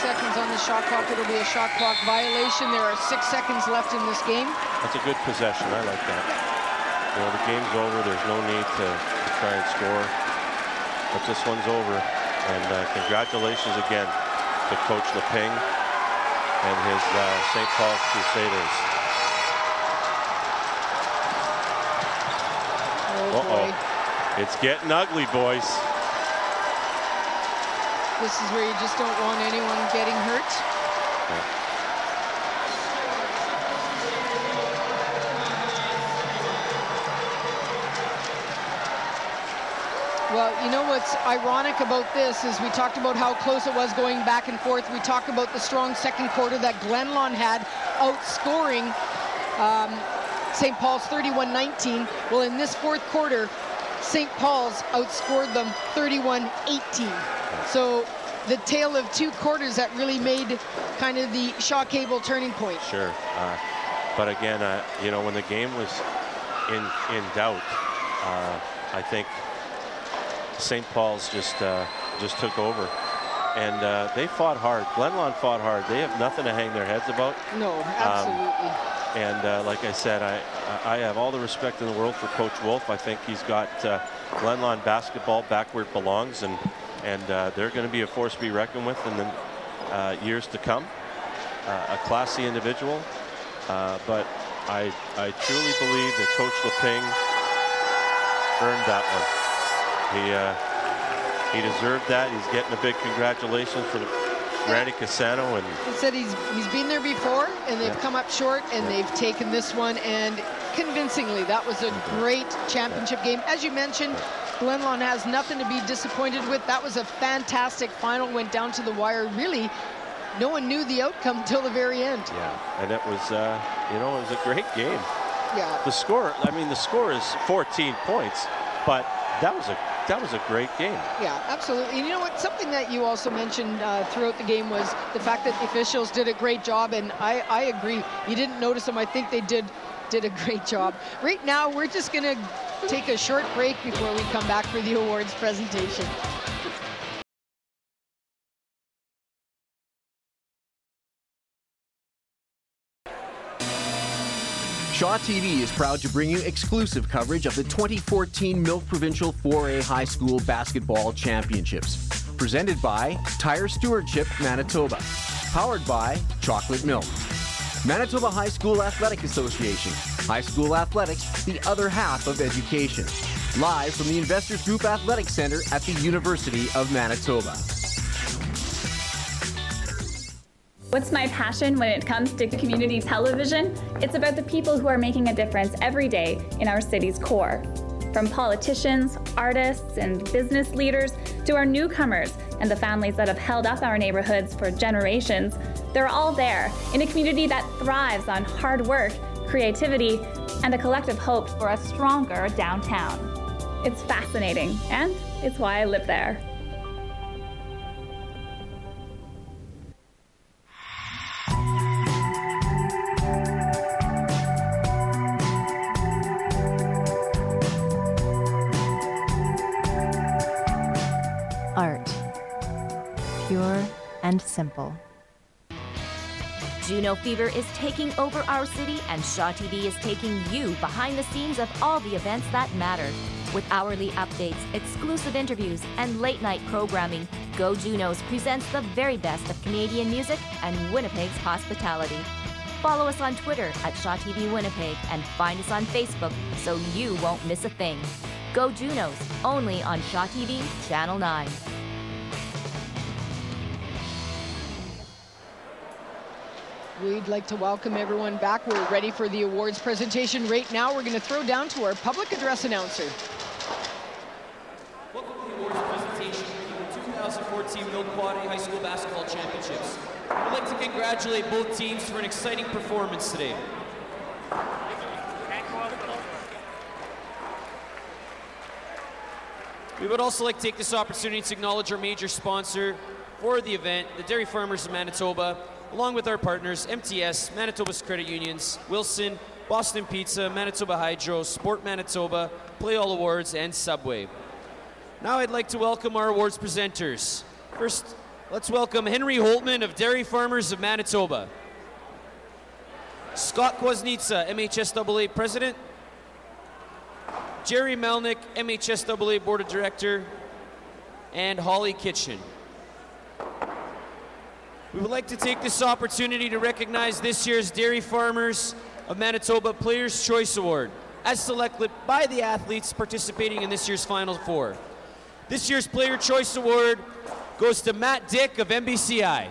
seconds on the shot clock. It'll be a shot clock violation. There are 6 seconds left in this game. That's a good possession. I like that. You know, the game's over. There's no need to try and score. But this one's over. And congratulations again to Coach Leping and his St. Paul's Crusaders. Oh, it's getting ugly, boys. This is where you just don't want anyone getting hurt. Yeah. Well, you know what's ironic about this is we talked about how close it was going back and forth. We talked about the strong second quarter that Glenlawn had, outscoring St. Paul's 31-19. Well, in this fourth quarter, St. Paul's outscored them 31-18. So the tale of two quarters that really made kind of the Shaw Cable turning point. Sure. But again, you know, when the game was in doubt, I think St. Paul's just took over, and they fought hard. Glenlawn fought hard. They have nothing to hang their heads about. No, absolutely. And like I said, I have all the respect in the world for Coach Wolf. I think he's got Glenlawn basketball back where it belongs, and they're going to be a force to be reckoned with in the years to come. A classy individual, but I truly believe that Coach Leping earned that one. He deserved that. He's getting a big congratulations from Randy Cassano. And he said he's been there before, and they've come up short, and they've taken this one, and convincingly. That was a great championship game. As you mentioned, Glenlawn has nothing to be disappointed with. That was a fantastic final, went down to the wire. Really, no one knew the outcome until the very end. Yeah, and it was, you know, it was a great game. Yeah. The score, I mean, the score is 14 points, but that was a great game. Yeah, absolutely. And you know what? Something that you also mentioned throughout the game was the fact that the officials did a great job, and I agree. You didn't notice them. I think they did a great job. Right now, we're just going to take a short break before we come back for the awards presentation. Shaw TV is proud to bring you exclusive coverage of the 2014 Milk Provincial 4A High School Basketball Championships. Presented by Tire Stewardship Manitoba. Powered by Chocolate Milk. Manitoba High School Athletic Association. High school athletics, the other half of education. Live from the Investors Group Athletic Center at the University of Manitoba. What's my passion when it comes to community television? It's about the people who are making a difference every day in our city's core. From politicians, artists, and business leaders to our newcomers and the families that have held up our neighborhoods for generations, they're all there in a community that thrives on hard work, creativity, and a collective hope for a stronger downtown. It's fascinating, and it's why I live there. Art. Pure and simple. Juno Fever is taking over our city, and Shaw TV is taking you behind the scenes of all the events that matter. With hourly updates, exclusive interviews, and late-night programming, Go Junos presents the very best of Canadian music and Winnipeg's hospitality. Follow us on Twitter at Shaw TV Winnipeg and find us on Facebook so you won't miss a thing. Go Junos, only on Shaw TV, Channel 9. We'd like to welcome everyone back. We're ready for the awards presentation. Right now, we're going to throw down to our public address announcer. Welcome to the awards presentation for the 2014 Milk-Quad High School Basketball Championships. We'd like to congratulate both teams for an exciting performance today. We would also like to take this opportunity to acknowledge our major sponsor for the event, the Dairy Farmers of Manitoba, along with our partners, MTS, Manitoba's Credit Unions, Wilson, Boston Pizza, Manitoba Hydro, Sport Manitoba, Play All Awards, and Subway. Now I'd like to welcome our awards presenters. First, let's welcome Henry Holtman of Dairy Farmers of Manitoba. Scott Kwasnica, MHSAA President. Jerry Melnick, MHSAA Board of Director. And Holly Kitchen. We would like to take this opportunity to recognize this year's Dairy Farmers of Manitoba Players' Choice Award, as selected by the athletes participating in this year's Final Four. This year's Player Choice Award goes to Matt Dick of MBCI.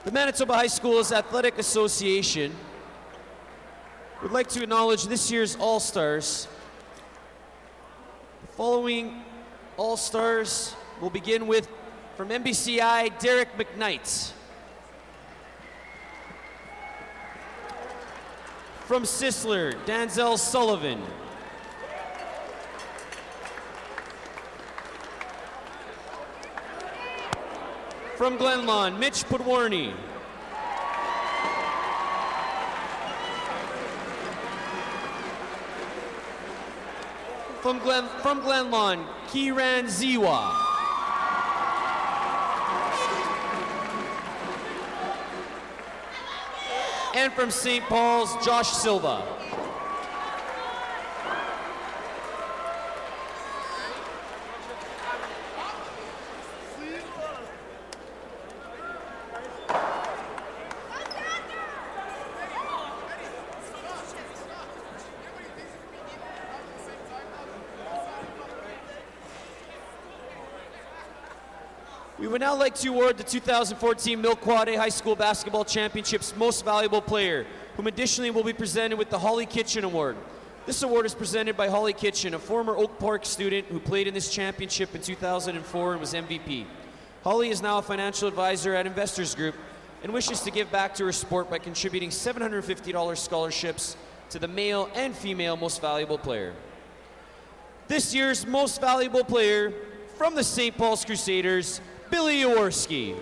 The Manitoba High Schools Athletic Association would like to acknowledge this year's All-Stars. The following All-Stars will begin with, from MBCI, Derek McKnight. From Sisler, Danzel Sullivan. From Glenlawn, Mitch Podwarny. From Glenlawn, Kiran Ziwa. And from St. Paul's, Josh Silva. We would now like to award the 2014 Milk-Quad High School Basketball Championships Most Valuable Player whom additionally will be presented with the Holly Kitchen Award. This award is presented by Holly Kitchen, a former Oak Park student who played in this championship in 2004 and was MVP. Holly is now a financial advisor at Investors Group and wishes to give back to her sport by contributing $750 scholarships to the male and female most valuable player. This year's most valuable player from the St. Paul's Crusaders, Billy Jaworski.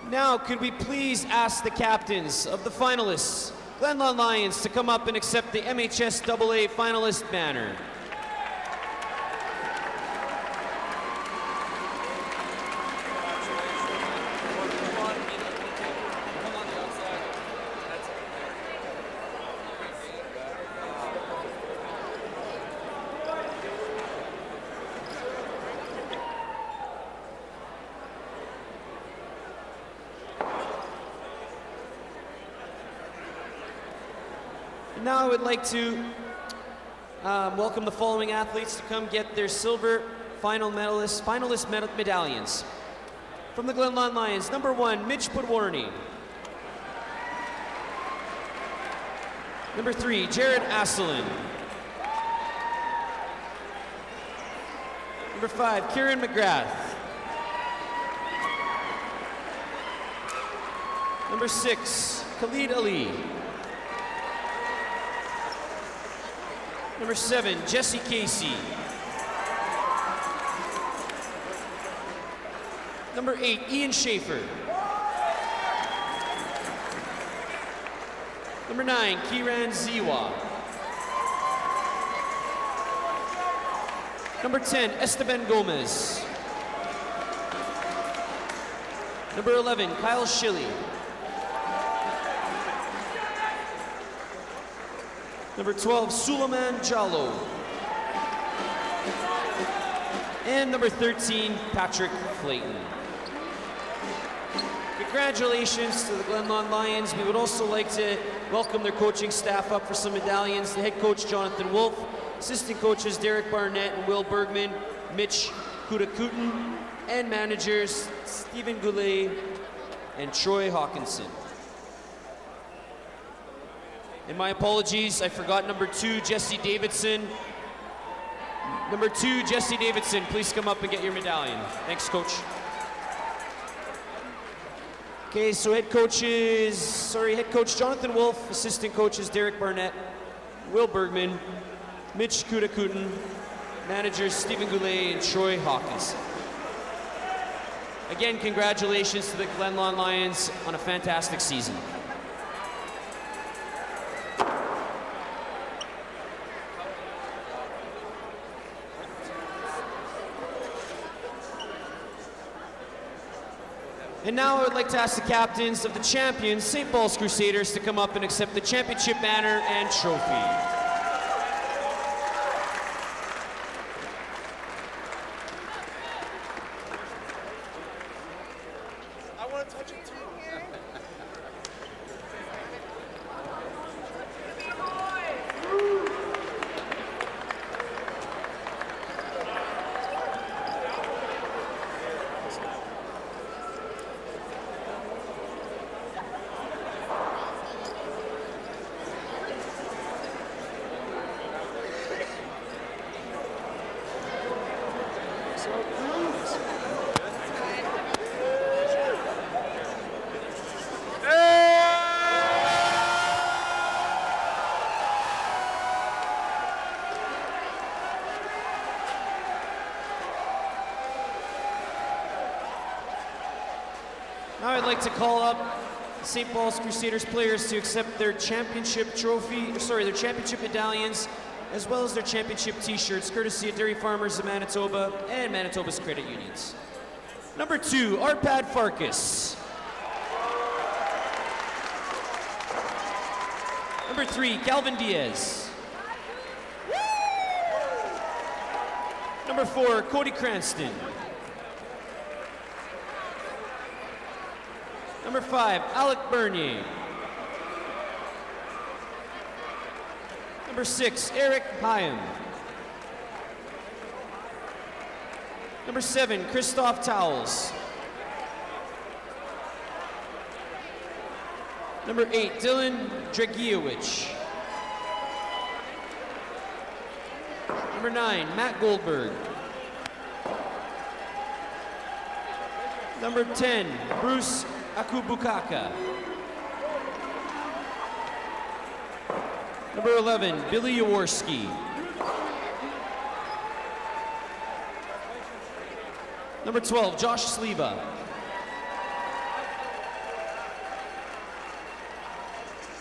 Now, could we please ask the captains of the finalists, Glenlawn Lions, to come up and accept the MHSAA finalist banner. Now I would like to welcome the following athletes to come get their silver finalist medallions. From the Glenlawn Lions, number 1, Mitch Podwarny. Number 3, Jared Asselin. Number 5, Kieran McGrath. Number 6, Khalid Ali. Number 7, Jesse Casey. Number 8, Ian Schaefer. Number 9, Kiran Ziwa. Number 10, Esteban Gomez. Number 11, Kyle Schilly. Number 12, Suleiman Jallo. And number 13, Patrick Flayton. Congratulations to the Glenlawn Lions. We would also like to welcome their coaching staff up for some medallions. The head coach, Jonathan Wolf, assistant coaches, Derek Barnett and Will Bergman, Mitch Kudakuten, and managers, Stephen Goulet and Troy Hawkinson. And my apologies, I forgot number 2, Jesse Davidson. Number 2, Jesse Davidson, please come up and get your medallion. Thanks, Coach. Okay, so head coach Jonathan Wolf, assistant coaches Derek Barnett, Will Bergman, Mitch Kudakuten, managers Stephen Goulet and Troy Hawkinson. Again, congratulations to the Glenlawn Lions on a fantastic season. And now I would like to ask the captains of the champions, St. Paul's Crusaders, to come up and accept the championship banner and trophy. I want to touch it too. Now I'd like to call up St. Paul's Crusaders players to accept their championship their championship medallions, as well as their championship t-shirts, courtesy of Dairy Farmers of Manitoba and Manitoba's credit unions. Number 2, Arpad Farkas. Number 3, Calvin Diaz. Number 4, Cody Cranston. Number 5, Alec Bernier. Number 6, Eric Hyam. Number 7, Christoph Towles. Number 8, Dylan Dragiewicz. Number 9, Matt Goldberg. Number 10, Bruce Akubukaka. Number 11, Billy Jaworski. Number 12, Josh Sleva.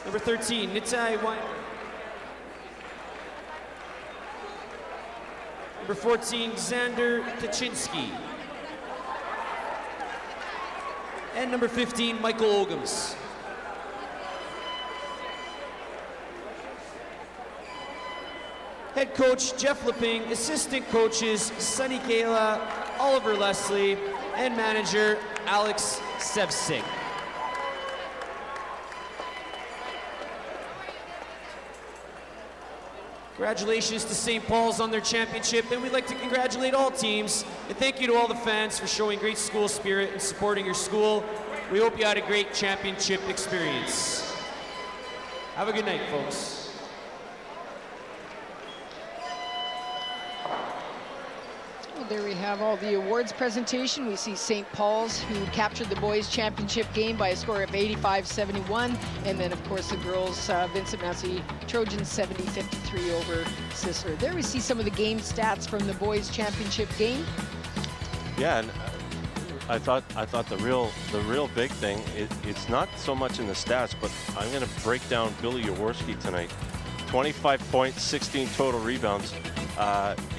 Number 13, Nitai Weiner. Number 14, Xander Kaczynski. And number 15, Michael Ogums. Head coach Jeff Leping, assistant coaches Sunny Kayla, Oliver Leslie, and manager Alex Sevsik. Congratulations to St. Paul's on their championship, and we'd like to congratulate all teams. And thank you to all the fans for showing great school spirit and supporting your school. We hope you had a great championship experience. Have a good night, folks. There we have all the awards presentation. We see St. Paul's, who captured the boys championship game by a score of 85-71. And then, of course, the girls, Vincent Massey Trojans 70-53 over Sisler. There we see some of the game stats from the boys championship game. Yeah, and I thought the real big thing, it's not so much in the stats, but I'm going to break down Billy Jaworski tonight. 25 points, 16 total rebounds.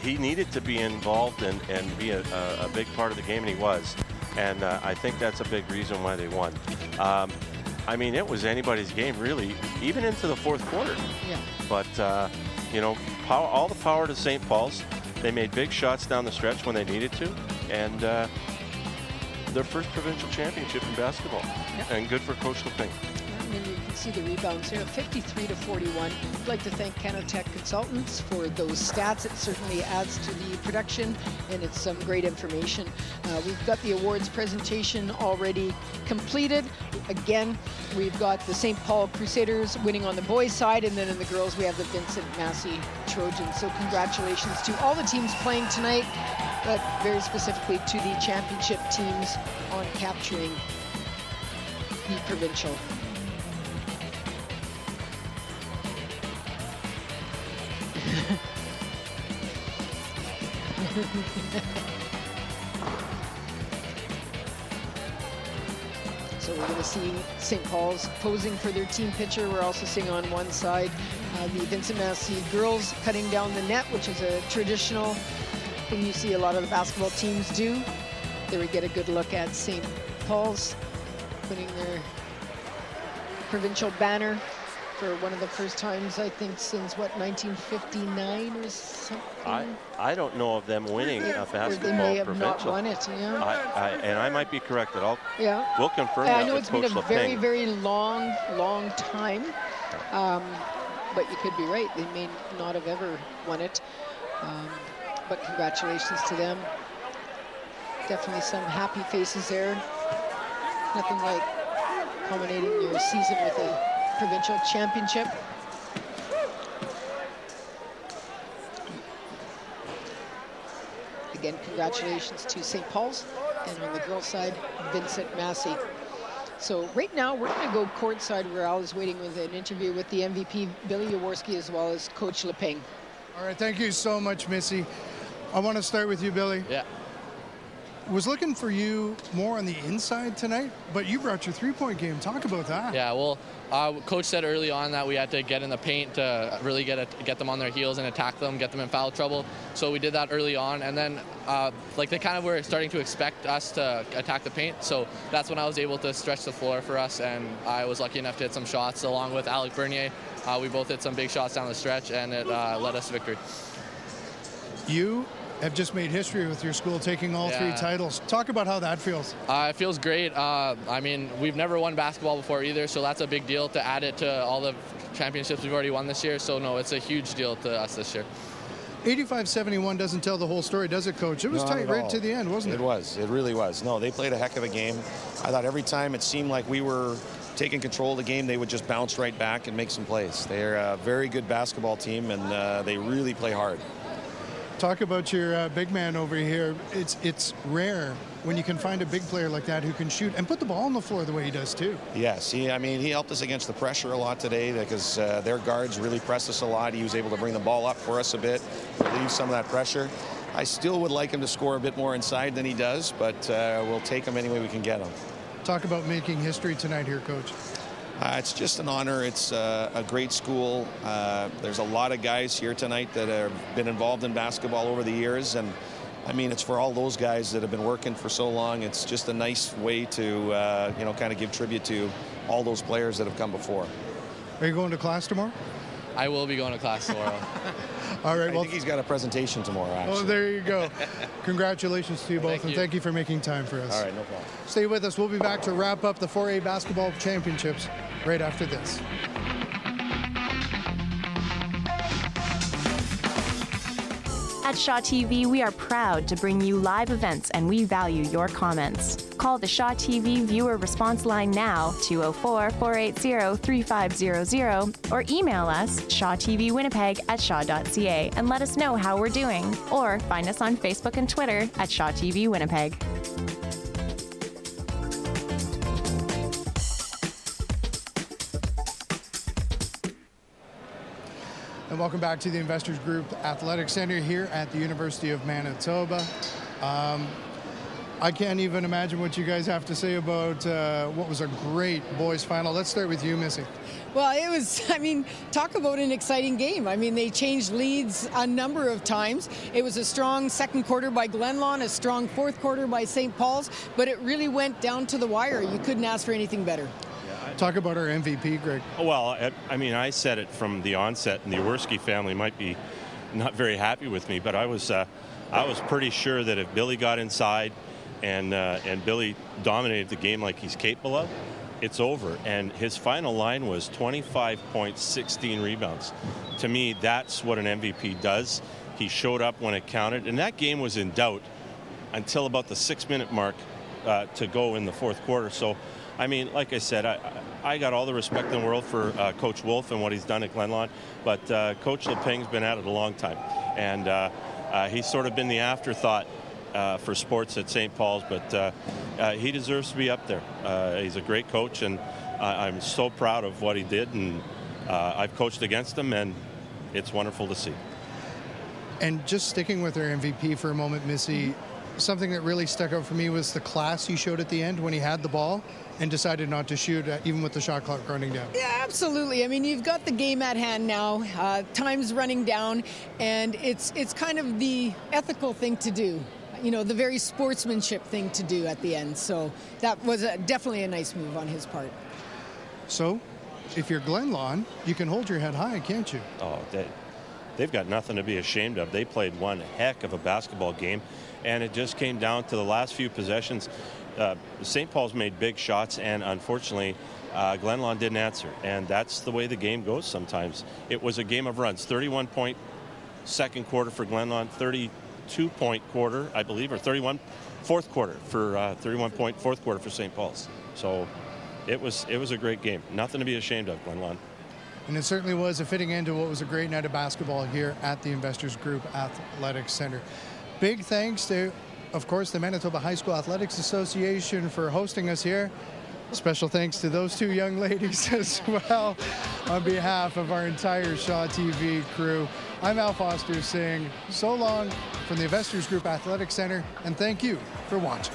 He needed to be involved and be a big part of the game, and he was. And I think that's a big reason why they won. I mean, it was anybody's game, really, even into the fourth quarter. Yeah. But, you know, all the power to St. Paul's. They made big shots down the stretch when they needed to. And their first provincial championship in basketball. Yep. And good for Coach Leping. And then you can see the rebounds here, 53-41. I'd like to thank Canatech Consultants for those stats. It certainly adds to the production, and it's some great information. We've got the awards presentation already completed. Again, we've got the St. Paul Crusaders winning on the boys' side, and then in the girls, we have the Vincent Massey Trojans. So congratulations to all the teams playing tonight, but very specifically to the championship teams on capturing the provincial. So we're going to see St. Paul's posing for their team picture. We're also seeing on one side the Vincent Massey girls cutting down the net, which is a traditional thing you see a lot of the basketball teams do. There we get a good look at St. Paul's putting their provincial banner for one of the first times, I think, since, what, 1959 or something? I don't know of them winning a basketball or they may have provincial. not won it, yeah. And I might be correct that we'll confirm I that know with it's Coach been a Leping. very long time, but you could be right. They may not have ever won it, but congratulations to them. Definitely some happy faces there. Nothing like culminating your season with a provincial championship. Again, congratulations to St. Paul's, and on the girls' side, Vincent Massey. So right now, we're going to go courtside where Al is waiting with an interview with the MVP, Billy Jaworski, as well as Coach Leping. All right, thank you so much, Missy. I want to start with you, Billy. Yeah. Was looking for you more on the inside tonight, but you brought your three-point game. Talk about that. Yeah, well, Coach said early on that we had to get in the paint to really get them on their heels and attack them, get them in foul trouble. So we did that early on, and then like they kind of were starting to expect us to attack the paint. So that's when I was able to stretch the floor for us, and I was lucky enough to hit some shots along with Alec Bernier. We both hit some big shots down the stretch, and it led us to victory. You have just made history with your school taking all three titles. Talk about how that feels. It feels great. I mean, we've never won basketball before either, so that's a big deal to add it to all the championships we've already won this year. So no, it's a huge deal to us this year. 85-71 doesn't tell the whole story, does it, Coach? It was tight right to the end, wasn't it? It was. It really was. No, they played a heck of a game. I thought every time it seemed like we were taking control of the game, they would just bounce right back and make some plays. They're a very good basketball team, and they really play hard. Talk about your big man over here. It's rare when you can find a big player like that who can shoot and put the ball on the floor the way he does too. Yes, he helped us against the pressure a lot today because their guards really pressed us a lot. He was able to bring the ball up for us a bit, relieve some of that pressure. I still would like him to score a bit more inside than he does, but we'll take him any way we can get him. Talk about making history tonight here, Coach. It's just an honor. It's a great school. There's a lot of guys here tonight that have been involved in basketball over the years, and I mean, it's for all those guys that have been working for so long. It's just a nice way to, kind of give tribute to all those players that have come before. Are you going to class tomorrow? I will be going to class tomorrow. All right. I think he's got a presentation tomorrow, actually. Oh, there you go. Congratulations to you both, and thank you for making time for us. All right, no problem. Stay with us. We'll be back to wrap up the 4A basketball championships right after this. At Shaw TV, we are proud to bring you live events, and we value your comments. Call the Shaw TV viewer response line now, 204-480-3500, or email us, shawtvwinnipeg@shaw.ca, and let us know how we're doing. Or find us on Facebook and Twitter at Shaw TV Winnipeg. And welcome back to the Investors Group Athletic Center here at the University of Manitoba. I can't even imagine what you guys have to say about what was a great boys final. Let's start with you, Missy. Well, it was, talk about an exciting game. They changed leads a number of times. It was a strong second quarter by Glenlawn, a strong fourth quarter by St. Paul's, but it really went down to the wire. You couldn't ask for anything better. Talk about our MVP, Greg. Well, I said it from the onset, and the Jaworski family might be not very happy with me, but I was pretty sure that if Billy got inside and Billy dominated the game like he's capable of, it's over. And his final line was 25 points, 16 rebounds. To me, that's what an MVP does. He showed up when it counted, and that game was in doubt until about the 6-minute mark to go in the fourth quarter. So, like I said, I got all the respect in the world for Coach Wolf and what he's done at Glenlawn, but Coach Leping's been at it a long time, and he's sort of been the afterthought for sports at St. Paul's, but he deserves to be up there. He's a great coach, and I'm so proud of what he did, and I've coached against him, and it's wonderful to see. And just sticking with our MVP for a moment, Missy, something that really stuck out for me was the class he showed at the end when he had the ball and decided not to shoot, even with the shot clock running down. Yeah, absolutely. You've got the game at hand now. Time's running down, and it's kind of the ethical thing to do. The very sportsmanship thing to do at the end. So that was definitely a nice move on his part. So, if you're Glenlawn, you can hold your head high, can't you? Oh, they've got nothing to be ashamed of. They played one heck of a basketball game, and it just came down to the last few possessions. St. Paul's made big shots, and unfortunately, Glenlawn didn't answer. And that's the way the game goes sometimes. It was a game of runs. 31-point second quarter for Glenlawn, 32-point quarter, I believe, or 31 fourth quarter for 31-point fourth quarter for St. Paul's. So it was a great game. Nothing to be ashamed of, Glenlawn. And it certainly was a fitting end to what was a great night of basketball here at the Investors Group Athletic Center. Big thanks to, of course, the Manitoba High School Athletics Association for hosting us here. Special thanks to those two young ladies as well on behalf of our entire Shaw TV crew. I'm Al Foster saying so long from the Investors Group Athletic Center, and thank you for watching.